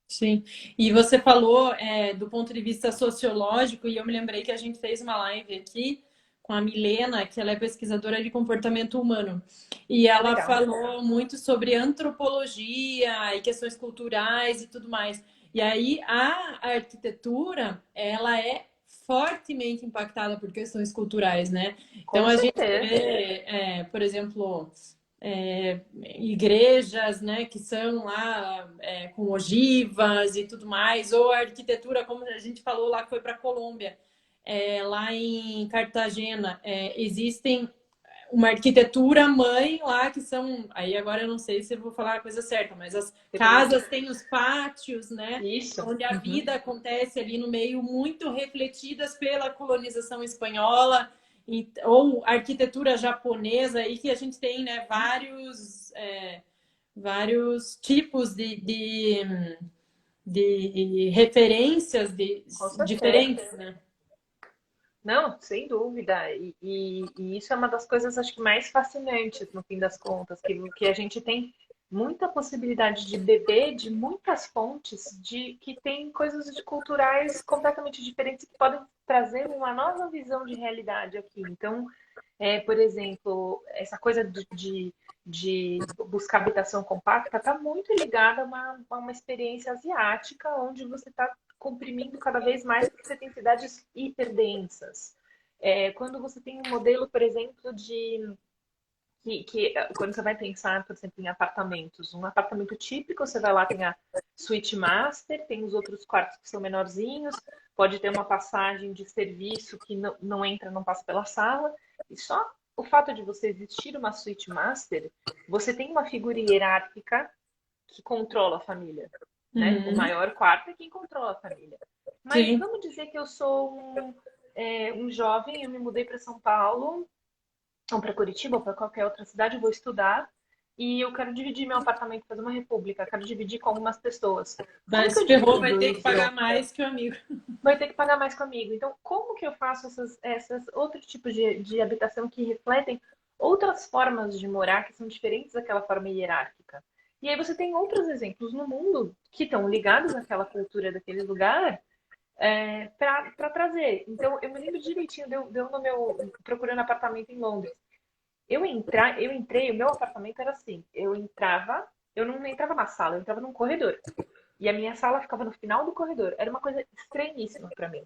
Sim. E você falou do ponto de vista sociológico, e eu me lembrei que a gente fez uma live aqui com a Milena, que ela é pesquisadora de comportamento humano. E Ah, ela legal. falou muito sobre antropologia e questões culturais e tudo mais. E aí a arquitetura, ela é fortemente impactada por questões culturais, né? Então Com a gente certeza. vê, por exemplo, igrejas, né, que são lá com ogivas e tudo mais, ou a arquitetura, como a gente falou lá que foi para a Colômbia, lá em Cartagena, existem uma arquitetura mãe lá que são, aí agora eu não sei se eu vou falar a coisa certa, mas as Sem problema. casas têm os pátios, né, Isso. onde a Uhum. vida acontece ali no meio, muito refletidas pela colonização espanhola ou arquitetura japonesa, aí que a gente tem, né, vários tipos de referências Com certeza. diferentes, né? Não, sem dúvida. E isso é uma das coisas, acho que, mais fascinantes, no fim das contas, que a gente tem muita possibilidade de beber de muitas fontes que tem coisas culturais completamente diferentes que podem trazer uma nova visão de realidade aqui. Então, por exemplo, essa coisa de buscar habitação compacta está muito ligada a uma experiência asiática, onde você está comprimindo cada vez mais, porque você tem cidades hiperdensas. Quando você tem um modelo, por exemplo, quando você vai pensar, por exemplo, em apartamentos, um apartamento típico, você vai lá, tem a suíte master, tem os outros quartos que são menorzinhos, pode ter uma passagem de serviço que não entra, não passa pela sala, e só o fato de você existir uma suíte master, você tem uma figura hierárquica que controla a família, né? O Uhum. maior quarto é quem controla a família. Mas Sim. vamos dizer que eu sou um jovem, eu me mudei para São Paulo, ou para Curitiba, ou para qualquer outra cidade, eu vou estudar e eu quero dividir meu apartamento, fazer uma república, quero dividir com algumas pessoas. Como que Se eu ferrou, vai divido ter que isso? pagar mais que o amigo. Vai ter que pagar mais comigo. Então, como que eu faço essas outros tipos de habitação que refletem outras formas de morar que são diferentes daquela forma hierárquica? E aí você tem outros exemplos no mundo que estão ligados àquela cultura daquele lugar para trazer. Então, eu me lembro direitinho, deu no meu procurando apartamento em Londres. Eu entrei, o meu apartamento era assim, eu não entrava na sala, eu entrava num corredor. E a minha sala ficava no final do corredor. Era uma coisa estranhíssima para mim.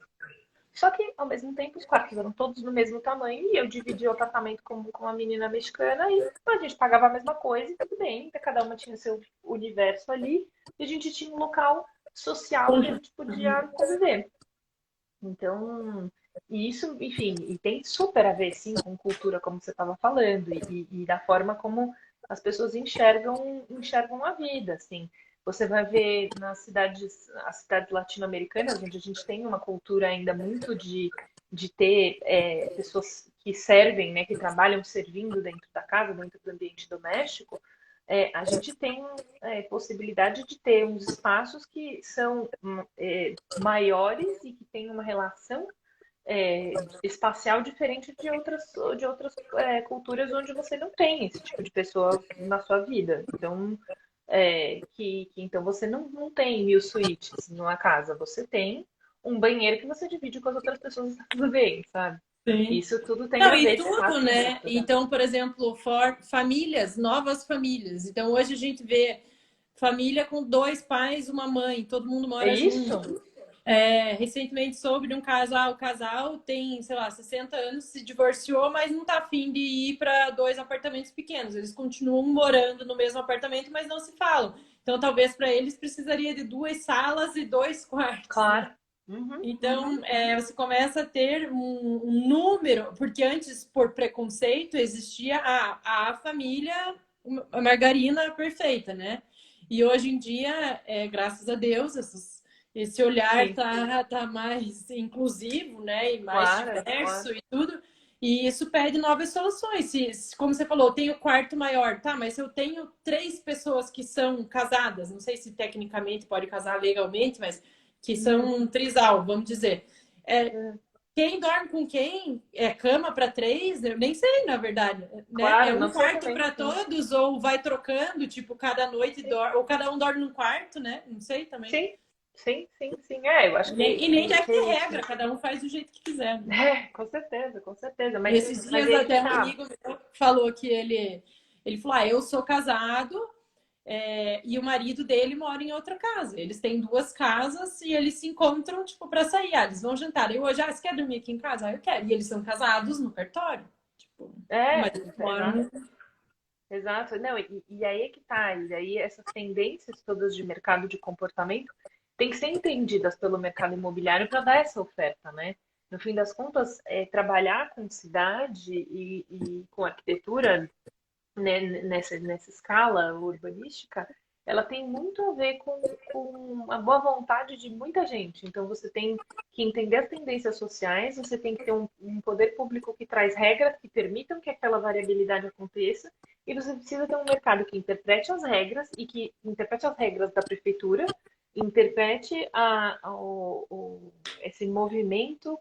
Só que, ao mesmo tempo, os quartos eram todos do mesmo tamanho e eu dividi o apartamento com uma menina mexicana e a gente pagava a mesma coisa e tudo bem. Então, cada uma tinha seu universo ali e a gente tinha um local social que a gente podia conviver. Então, e isso, enfim, e tem super a ver, sim, com cultura, como você estava falando, e da forma como as pessoas enxergam a vida, assim. Você vai ver as cidades latino-americanas, onde a gente tem uma cultura ainda muito de ter pessoas que servem, né, que trabalham servindo dentro da casa, dentro do ambiente doméstico, a gente tem possibilidade de ter uns espaços que são maiores e que têm uma relação espacial diferente de outras culturas onde você não tem esse tipo de pessoa na sua vida. Então, então você não tem 1000 suítes numa casa, você tem um banheiro que você divide com as outras pessoas e tá tudo bem, sabe? Sim. Isso tudo tem Não, a e ver, de tudo, fato, né? muito, né? Então, por exemplo, famílias, novas famílias. Então, hoje a gente vê família com dois pais, uma mãe, todo mundo É mora isso? junto. Recentemente soube de um casal, o casal tem, sei lá, 60 anos, se divorciou, mas não tá afim de ir para dois apartamentos pequenos. Eles continuam morando no mesmo apartamento, mas não se falam. Então, talvez para eles precisaria de duas salas e dois quartos, né? Claro. Uhum, uhum. Então, você começa a ter um número, porque antes, por preconceito, existia a família, a margarina perfeita, né? E hoje em dia, graças a Deus, esse olhar Sim, tá mais inclusivo, né? E mais claro, claro. diverso e tudo. E isso pede novas soluções. Como você falou, tem o quarto maior, tá? Mas se eu tenho três pessoas que são casadas, não sei se tecnicamente pode casar legalmente, mas que são Hum, um trisal, vamos dizer. É, hum. quem dorme com quem? É cama para três? Eu nem sei, na verdade, né? É Claro, um não sei quarto também. para todos ou vai trocando, tipo, cada noite Sim, dorme, ou cada um dorme num quarto, né? Não sei também. sim, sim, sim, sim. Eu acho E nem deve que é ter isso. regra, cada um faz do jeito que quiser, né? Com certeza, com certeza. Esses Mas dias aí que até um tá. amigo meu falou que ele falou: eu sou casado, e o marido dele mora em outra casa. Eles têm duas casas e eles se encontram, tipo, pra sair. Eles vão jantar. Eu hoje, você quer dormir aqui em casa? Eu quero. E eles são casados no cartório. Tipo, o marido mora Exato, no... exato. Não, e aí é que tá. E aí essas tendências todas de mercado de comportamento têm que ser entendidas pelo mercado imobiliário para dar essa oferta, né? No fim das contas, trabalhar com cidade e com arquitetura, né, nessa escala urbanística, ela tem muito a ver com a boa vontade de muita gente. Então, você tem que entender as tendências sociais, você tem que ter um poder público que traz regras que permitam que aquela variabilidade aconteça, e você precisa ter um mercado que interprete as regras e que interprete as regras da prefeitura, interprete esse movimento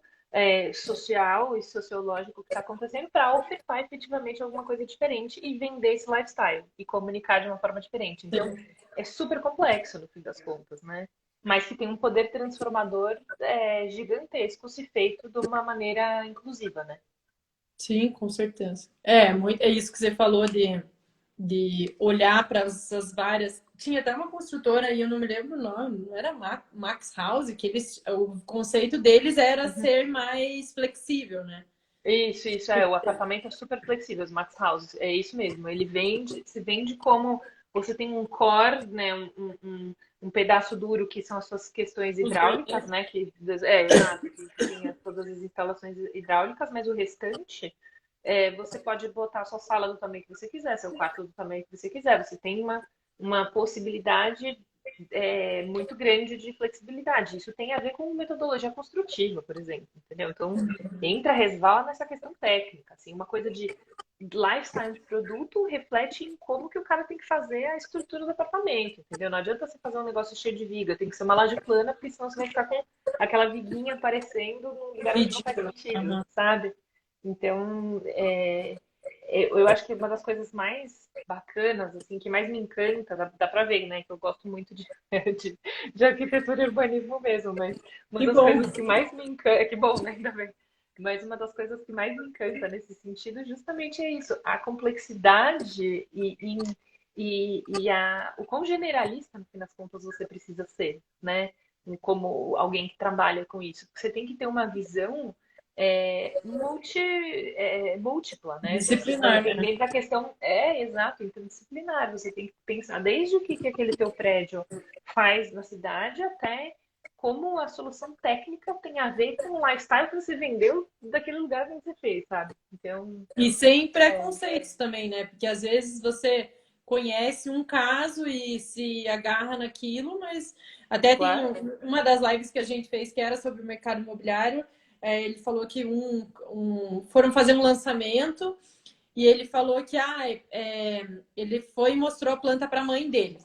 social e sociológico que está acontecendo para ofertar efetivamente alguma coisa diferente e vender esse lifestyle e comunicar de uma forma diferente. Então, é super complexo no fim das contas, né? Mas que tem um poder transformador gigantesco se feito de uma maneira inclusiva, né? Sim, com certeza. É isso que você falou de olhar para essas várias. Tinha até uma construtora aí, eu não me lembro o nome, não era Max House, que o conceito deles era Uhum. ser mais flexível, né? Isso, o apartamento é super flexível, os Max Houses, é isso mesmo. Ele se vende como você tem um core, né, um pedaço duro que são as suas questões Os hidráulicas, banheiros. né, exato, que tem todas as instalações hidráulicas, mas o restante você pode botar a sua sala do tamanho que você quiser, seu quarto do tamanho que você quiser. Você tem uma possibilidade muito grande de flexibilidade. Isso tem a ver com metodologia construtiva, por exemplo, entendeu? Então, resvala nessa questão técnica, assim, uma coisa de lifestyle de produto reflete em como que o cara tem que fazer a estrutura do apartamento, entendeu? Não adianta você fazer um negócio cheio de viga, tem que ser uma laje plana, porque senão você vai ficar com aquela viguinha aparecendo num lugar onde não faz Ridículo. sentido, Uhum. sabe? Então, eu acho que uma das coisas mais bacanas, assim, que mais me encanta, dá pra ver, né, que eu gosto muito de arquitetura e urbanismo mesmo, mas uma Que das bom. coisas que mais me encanta, que bom, né, ainda bem, mas uma das coisas que mais me encanta nesse sentido justamente é isso, a complexidade o quão generalista, no fim das contas, você precisa ser, né, como alguém que trabalha com isso. Você tem que ter uma visão múltipla, né? Disciplinar, né? Dentro da questão exato, interdisciplinar. Você tem que pensar desde o que aquele teu prédio faz na cidade até como a solução técnica tem a ver com o lifestyle que você vendeu daquele lugar onde você fez, sabe? Então, E sem é, preconceitos também, né? Porque às vezes você conhece um caso e se agarra naquilo, mas até tem claro. uma das lives que a gente fez que era sobre o mercado imobiliário. Ele falou que foram fazer um lançamento e ele falou que ele foi e mostrou a planta para a mãe dele.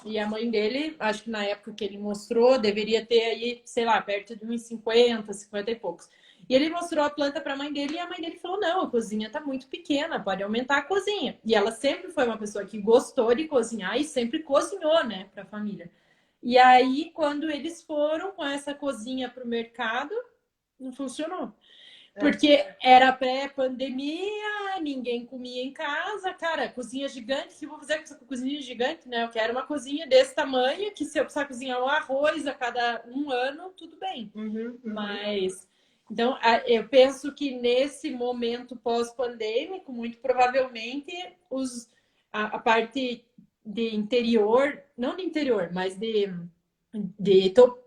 E a mãe dele, acho que na época que ele mostrou, deveria ter aí, sei lá, perto de uns 50 e poucos. E ele mostrou a planta para a mãe dele e a mãe dele falou: não, a cozinha está muito pequena, pode aumentar a cozinha. E ela sempre foi uma pessoa que gostou de cozinhar e sempre cozinhou, né, para a família. E aí, quando eles foram com essa cozinha para o mercado, não funcionou. Porque era pré-pandemia, ninguém comia em casa. Cara, cozinha gigante, o que eu vou fazer com essa cozinha gigante, né? Eu quero uma cozinha desse tamanho, que se eu precisar cozinhar um arroz a cada um ano, tudo bem. Mas, então, eu penso que nesse momento pós-pandêmico, muito provavelmente, a parte de interior, não de interior, mas de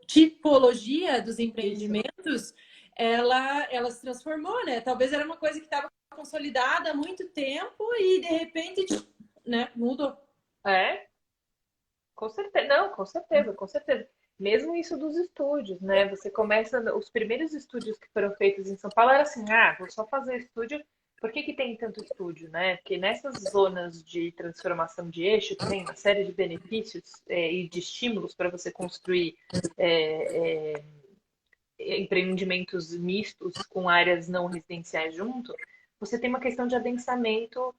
tipologia dos empreendimentos, ela se transformou, né? Talvez era uma coisa que estava consolidada há muito tempo e de repente, né, mudou. É, com certeza. Não, com certeza, com certeza. Mesmo isso dos estúdios, né? Você começa, os primeiros estúdios que foram feitos em São Paulo era assim, ah, vou só fazer estúdio. Por que que tem tanto estúdio, né? Porque nessas zonas de transformação de eixo tem uma série de benefícios e de estímulos para você construir é, é, empreendimentos mistos com áreas não residenciais junto, você tem uma questão de adensamento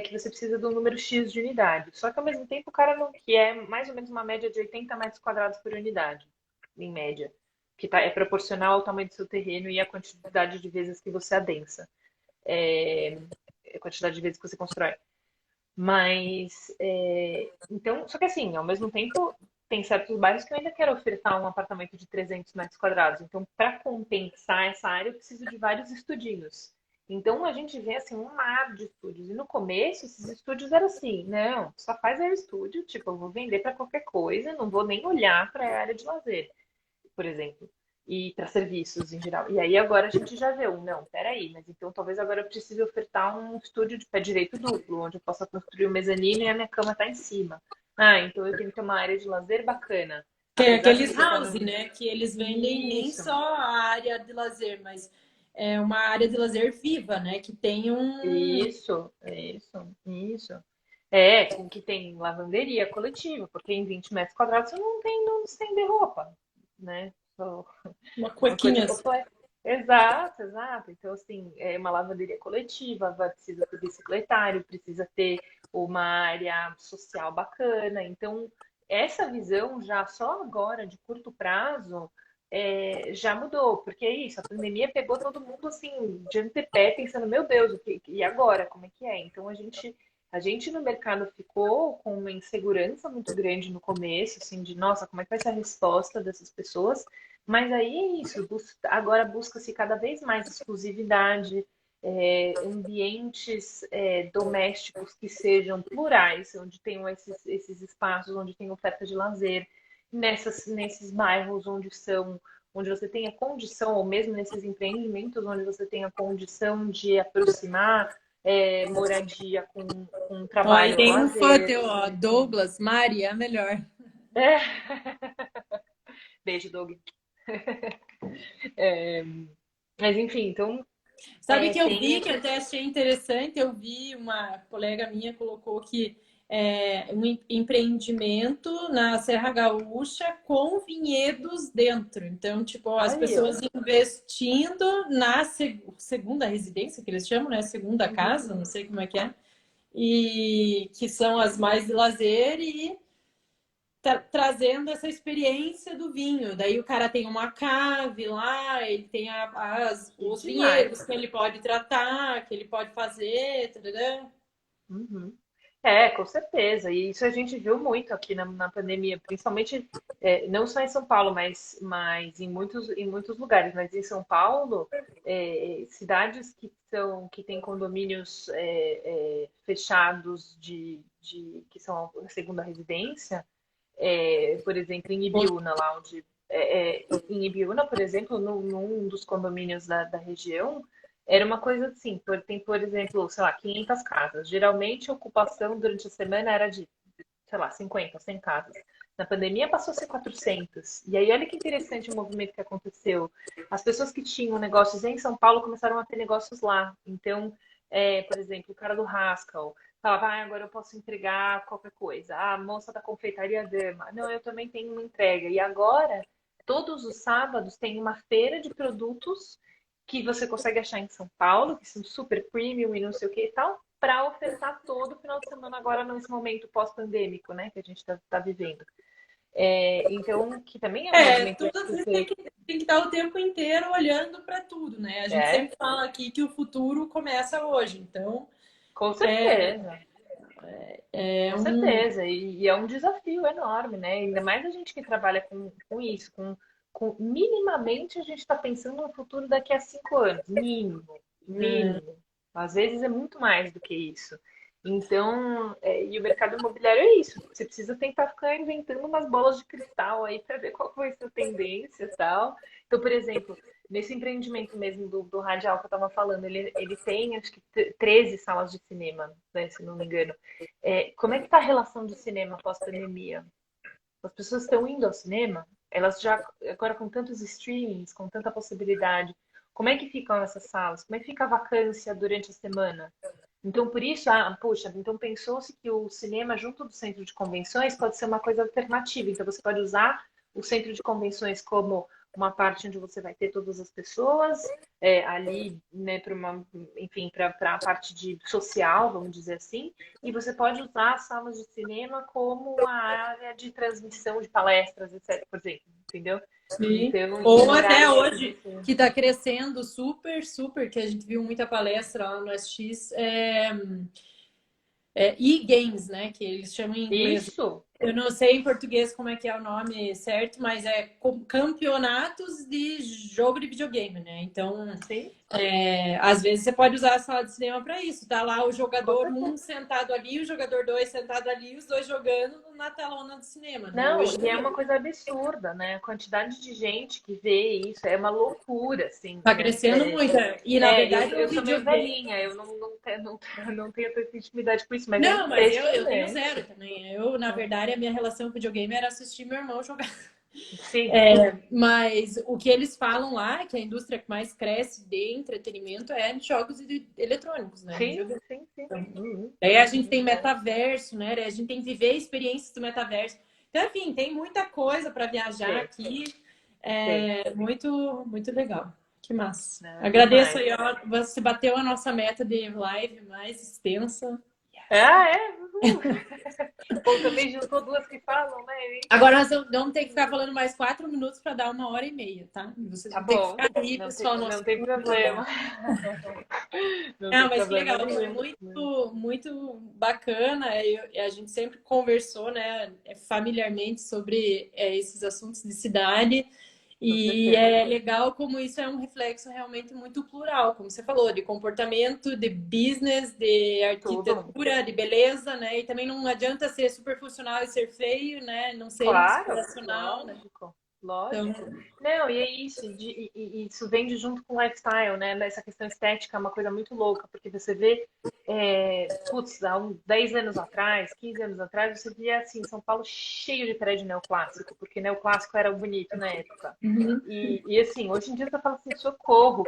que você precisa de um número X de unidades. Só que ao mesmo tempo o cara não, que é mais ou menos uma média de 80 metros quadrados por unidade, em média, que é proporcional ao tamanho do seu terreno e à quantidade de vezes que você adensa, a quantidade de vezes que você constrói. Mas, então, só que assim, ao mesmo tempo, tem certos bairros que eu ainda quero ofertar um apartamento de 300 metros quadrados. Então, para compensar essa área, eu preciso de vários estudinhos. Então, a gente vê, assim, um mar de estúdios. E no começo, esses estúdios eram assim, não, só faz aí o estúdio, tipo, eu vou vender para qualquer coisa, não vou nem olhar para a área de lazer, por exemplo, e para serviços em geral. E aí agora a gente já vê não, peraí, mas então talvez agora eu precise ofertar um estúdio de pé direito duplo, onde eu possa construir o mezanino e a minha cama tá em cima. Ah, então eu tenho que ter uma área de lazer bacana. Tem Apesar de aqueles você estar house, no... né? Que eles vendem nem Isso, só a área de lazer, mas é uma área de lazer viva, né? Que tem um. isso. Que tem lavanderia coletiva, porque em 20 metros quadrados você não tem onde estender roupa, né? Uma Uma coisa cuequinha. completa. Exato, exato. Então, assim, é uma lavanderia coletiva, precisa ter bicicletário, precisa ter uma área social bacana. Então, essa visão já só agora, de curto prazo, já mudou, porque é isso, a pandemia pegou todo mundo assim, de antepé, pensando, meu Deus, e agora? Como é que é? Então a gente no mercado ficou com uma insegurança muito grande no começo, assim, de nossa, como é que vai ser a resposta dessas pessoas? Mas aí é isso, agora busca-se cada vez mais exclusividade, ambientes domésticos que sejam plurais, onde tenham esses espaços, onde tem oferta de lazer, nesses bairros onde você tem a condição, ou mesmo nesses empreendimentos onde você tem a condição de aproximar moradia com Ó, e trabalho ou tem um fã lazer. teu, ó, Douglas, Mari, é a melhor. É. Beijo, Doug. É, mas enfim, então Sabe que eu tem vi, que essas. até achei interessante, eu vi uma colega minha colocou que um empreendimento na Serra Gaúcha com vinhedos dentro. Então, tipo, as Aí, ó. pessoas investindo na segunda residência, que eles chamam, né? Segunda Uhum. casa, não sei como é que é. E que são as mais de lazer e trazendo essa experiência do vinho. Daí o cara tem uma cave lá, ele tem Que os vinhedos demais. que ele pode tratar, que ele pode fazer, tarará. Uhum. Com certeza. E isso a gente viu muito aqui na pandemia, principalmente não só em São Paulo, mas em muitos lugares. Mas em São Paulo, cidades que têm condomínios fechados que são a segunda residência, por exemplo, em Ibiúna, lá onde. Em Ibiúna, por exemplo, num dos condomínios da região, era uma coisa assim: tem, por exemplo, sei lá, 500 casas. Geralmente a ocupação durante a semana era de, sei lá, 50, 100 casas. Na pandemia passou a ser 400. E aí, olha que interessante o movimento que aconteceu. As pessoas que tinham negócios em São Paulo começaram a ter negócios lá. Então, por exemplo, o cara do Haskell falava, agora eu posso entregar qualquer coisa. Ah, a moça da confeitaria Dama. Não, eu também tenho uma entrega. E agora, todos os sábados, tem uma feira de produtos que você consegue achar em São Paulo, que são super premium e não sei o que e tal, para ofertar todo final de semana agora nesse momento pós-pandêmico, né, que a gente está vivendo. Então, que também é um movimento Tudo você super... tem que estar o tempo inteiro olhando para tudo, né? A gente É, sempre fala aqui que o futuro começa hoje, então com certeza. é Com um. certeza, e é um desafio enorme, né? Ainda mais a gente que trabalha com isso, minimamente a gente está pensando no futuro daqui a 5 anos, mínimo, mínimo. Às vezes é muito mais do que isso. Então, e o mercado imobiliário é isso. Você precisa tentar ficar inventando umas bolas de cristal aí para ver qual vai ser a tendência e tal. Então, por exemplo, nesse empreendimento mesmo do Radial que eu estava falando, ele tem acho que 13 salas de cinema, né, se não me engano. Como é que está a relação do cinema pós-pandemia? As pessoas estão indo ao cinema, elas já, agora com tantos streamings, com tanta possibilidade, como é que ficam essas salas? Como é que fica a vacância durante a semana? Então, por isso, puxa, então pensou-se que o cinema junto do centro de convenções pode ser uma coisa alternativa. Então, você pode usar o centro de convenções como uma parte onde você vai ter todas as pessoas ali, né, para uma, enfim, para a parte de social, vamos dizer assim, e você pode usar as salas de cinema como a área de transmissão de palestras, etc, por exemplo, entendeu? Sim. Então, em Ou até horários que hoje, você... que está crescendo super, super, que a gente viu muita palestra lá no SX, e-games, né? Que eles chamam em inglês. Isso, Eu não sei em português como é que é o nome certo, mas campeonatos de jogo de videogame, né? Então, sim, às vezes você pode usar a sala de cinema para isso. Tá lá o com jogador certeza. um sentado ali, o jogador 2 sentado ali, os dois jogando na telona do cinema, né? Não, Hoje e é uma coisa absurda, né? A quantidade de gente que vê isso é uma loucura, assim, tá né? crescendo muito. E na Eu, verdade o eu sou meio videogame. velhinha, eu não tenho tanta intimidade com isso, mas é Não, mas eu tenho zero impressionante. também. Eu, na verdade, a minha relação com videogame era assistir meu irmão jogar. Sim, Mas o que eles falam lá é que a indústria que mais cresce de entretenimento é de jogos eletrônicos, né? sim, sim, sim. Uhum, Daí a gente tem uhum. metaverso, né? Daí a gente tem que viver experiências do metaverso. Então, enfim, tem muita coisa para viajar Tem, aqui. tem. É muito, muito legal. Que massa. Não, Agradeço demais. aí, ó. Você bateu a nossa meta de live mais extensa. Ah, é? Uhul. Bom, também juntou duas que falam, né? Agora nós vamos ter que ficar falando mais 4 minutos para dar 1 hora e meia, tá? E vocês Tá vão ter que bom, ficar aí, pessoal. não Nossa, tem muito legal. problema. Não Não, tem mas que problema legal, foi nenhum. muito, muito bacana. A gente sempre conversou, né, familiarmente sobre esses assuntos de cidade. Com E certeza. é legal como isso é um reflexo realmente muito plural, como você falou, de comportamento, de business, de Tudo. arquitetura, de beleza, né? E também não adianta ser super funcional e ser feio, né? Não ser Claro, inspiracional, né? lógico, Então, lógico. Não, e é isso, isso vem de junto com o lifestyle, né? Essa questão estética é uma coisa muito louca, porque você vê, putz, há 10 anos atrás, 15 anos atrás, você via assim, São Paulo cheio de prédio neoclássico, porque neoclássico era o bonito na época. uhum, E assim, hoje em dia você fala assim, socorro,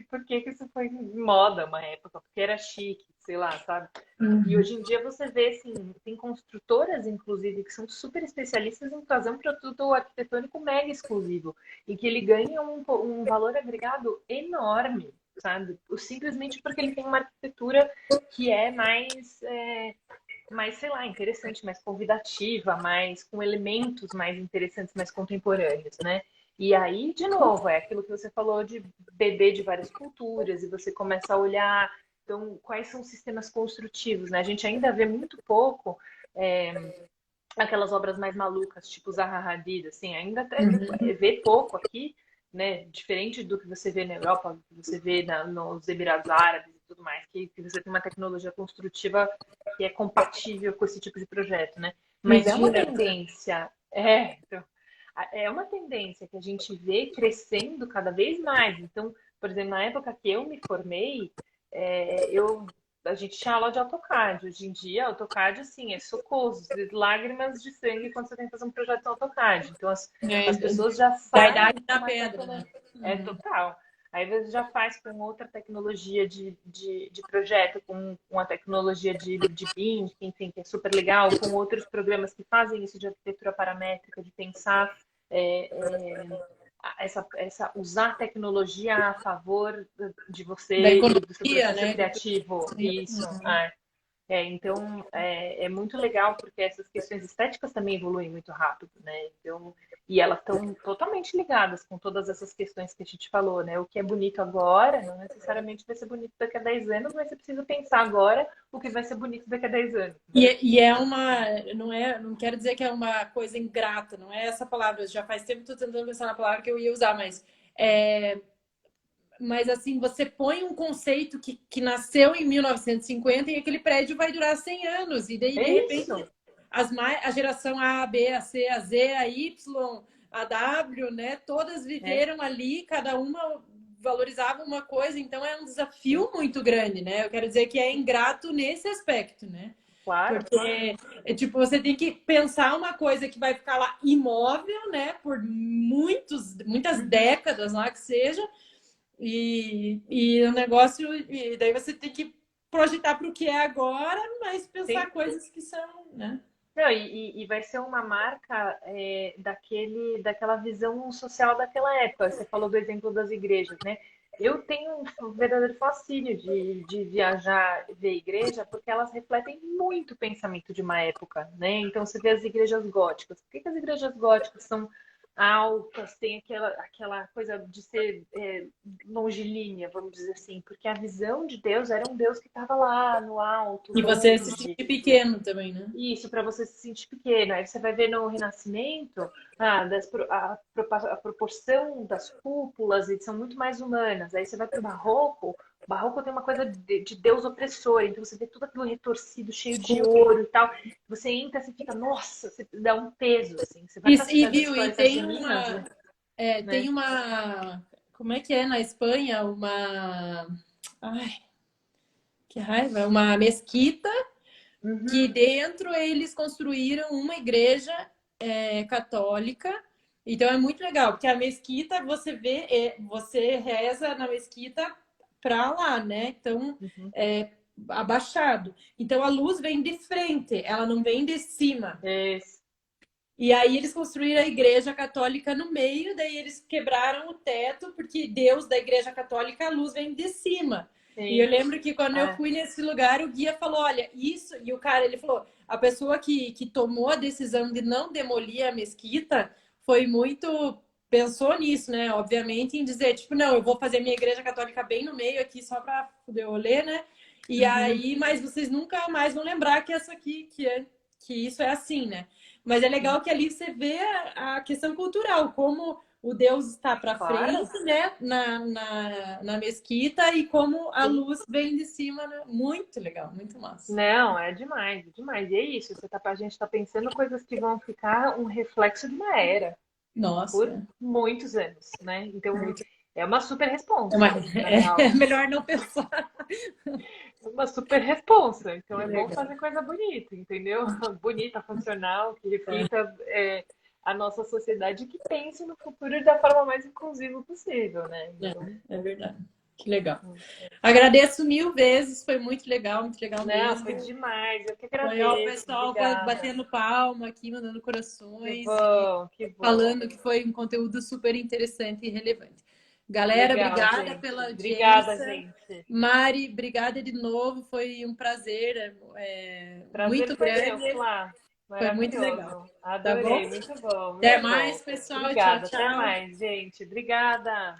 por que que isso foi moda uma época? Porque era chique, sei lá, sabe? E uhum. hoje em dia você vê, assim, tem construtoras, inclusive, que são super especialistas em fazer um produto arquitetônico mega exclusivo e que ele ganha um valor agregado enorme, sabe? Simplesmente porque ele tem uma arquitetura que é mais, sei lá, interessante, mais convidativa, mais com elementos mais interessantes, mais contemporâneos, né? E aí, de novo, é aquilo que você falou de beber de várias culturas e você começa a olhar, então, quais são os sistemas construtivos, né? A gente ainda vê muito pouco aquelas obras mais malucas, tipo Zaha Hadid, assim, ainda até vê pouco aqui, né? Diferente do que você vê na Europa, que você vê nos Emirados Árabes e tudo mais, que você tem uma tecnologia construtiva que é compatível com esse tipo de projeto, né? Mas é uma Mentira. tendência, então, é uma tendência que a gente vê crescendo cada vez mais. Então, por exemplo, na época que eu me formei, a gente tinha aula de AutoCAD. Hoje em dia, AutoCAD, assim, é socorro, lágrimas de sangue quando você tem que fazer um projeto em AutoCAD. Então, as pessoas já Da idade fazem com da uma pedra, né? tecnologia. É total. Aí você já faz com outra tecnologia de projeto, com a tecnologia de BIM, enfim, que é super legal, com outros programas que fazem isso de arquitetura paramétrica, de pensar é, usar a tecnologia a favor de Da você e do seu economia, processo né? criativo. Isso. Então, é muito legal porque essas questões estéticas também evoluem muito rápido, né? Então, e elas estão totalmente ligadas com todas essas questões que a gente falou, né? O que é bonito agora não necessariamente vai ser bonito daqui a 10 anos, mas você precisa pensar agora o que vai ser bonito daqui a 10 anos. Né? E é uma, não quero dizer que é uma coisa ingrata, não é essa palavra. Já faz tempo que estou tentando pensar na palavra que eu ia usar, mas assim, você põe um conceito que nasceu em 1950 e aquele prédio vai durar 100 anos. E daí, É de repente, isso. a geração A, B, a C, a Z, a Y, a W, né? Todas É, viveram ali, cada uma valorizava uma coisa. Então, é um sim. desafio muito grande, né? Eu quero dizer que é ingrato nesse aspecto, né? Claro. Porque tipo, você tem que pensar uma coisa que vai ficar lá imóvel, né? Por muitas Uhum. décadas lá que seja, e o negócio, e daí você tem que projetar para o que é agora, mas pensar Sim. coisas que são, né? Não, e vai ser uma marca daquela visão social daquela época. Você falou do exemplo das igrejas, né? Eu tenho um verdadeiro fascínio de viajar, ver igreja, porque elas refletem muito o pensamento de uma época, né? Então você vê as igrejas góticas. Por que que as igrejas góticas são altas, tem aquela coisa de ser longilínea, vamos dizer assim? Porque a visão de Deus era um Deus que estava lá no alto, E você se longe. sentir pequeno também, né? Isso, para você se sentir pequeno. Aí você vai ver no Renascimento, a proporção das cúpulas e são muito mais humanas. Aí você vai para o Barroco tem uma coisa de Deus opressor, então você vê tudo aquilo retorcido, cheio de Desculpa. ouro e tal. Você entra, você fica, nossa, você dá um peso, assim. Você vai para Viu, e essas de Minas, tem né? uma, como é que é na Espanha? Ai, que raiva, uma mesquita que Uhum, dentro eles construíram uma igreja católica. Então é muito legal, porque a mesquita você vê, você reza na mesquita para lá, né? Então uhum. é abaixado. Então a luz vem de frente, ela não vem de cima. Esse, E aí eles construíram a igreja católica no meio, daí eles quebraram o teto, porque Deus da igreja católica, a luz vem de cima. E eu sim. lembro que quando eu Ah, fui nesse lugar, o guia falou: olha, isso. E o cara, ele falou: a pessoa que tomou a decisão de não demolir a mesquita foi muito. Pensou nisso, né? Obviamente, em dizer, tipo, não, eu vou fazer minha igreja católica bem no meio aqui, só para poder ler, né? E uhum. aí, mas vocês nunca mais vão lembrar que essa aqui, que isso é assim, né? Mas é legal que ali você vê a questão cultural, como o Deus está para Claro, frente, né, na mesquita, e como a sim. luz vem de cima, né? Muito legal, muito massa. Não, é demais, é demais. E é isso, a gente está pensando coisas que vão ficar um reflexo de uma era por Nossa, muitos anos, né? Então, muito. é uma super É, uma- responsa, na é real. melhor não pensar. É uma super responsa. Então, Que é bom legal. fazer coisa bonita, entendeu? Bonita, funcional, que É, reflita a nossa sociedade e que pense no futuro da forma mais inclusiva possível, né? Então, é verdade. Que legal. Agradeço mil vezes, foi muito legal não, foi mesmo. demais. Eu que Foi ó, o agradeço. pessoal Obrigada. batendo palma aqui, mandando Que corações e bom, que bom. falando que foi um conteúdo super interessante e relevante. Galera, Legal, obrigada pela gente. Obrigada, audiência. gente. Mari, obrigada de novo. Foi um prazer Prazer muito foi meu, grande. Flá. Foi muito legal. Maravilhoso. Tá bom? Adorei. Muito bom, Até muito bom. mais, pessoal. Tchau, Obrigada. Até tchau. mais, gente. Obrigada.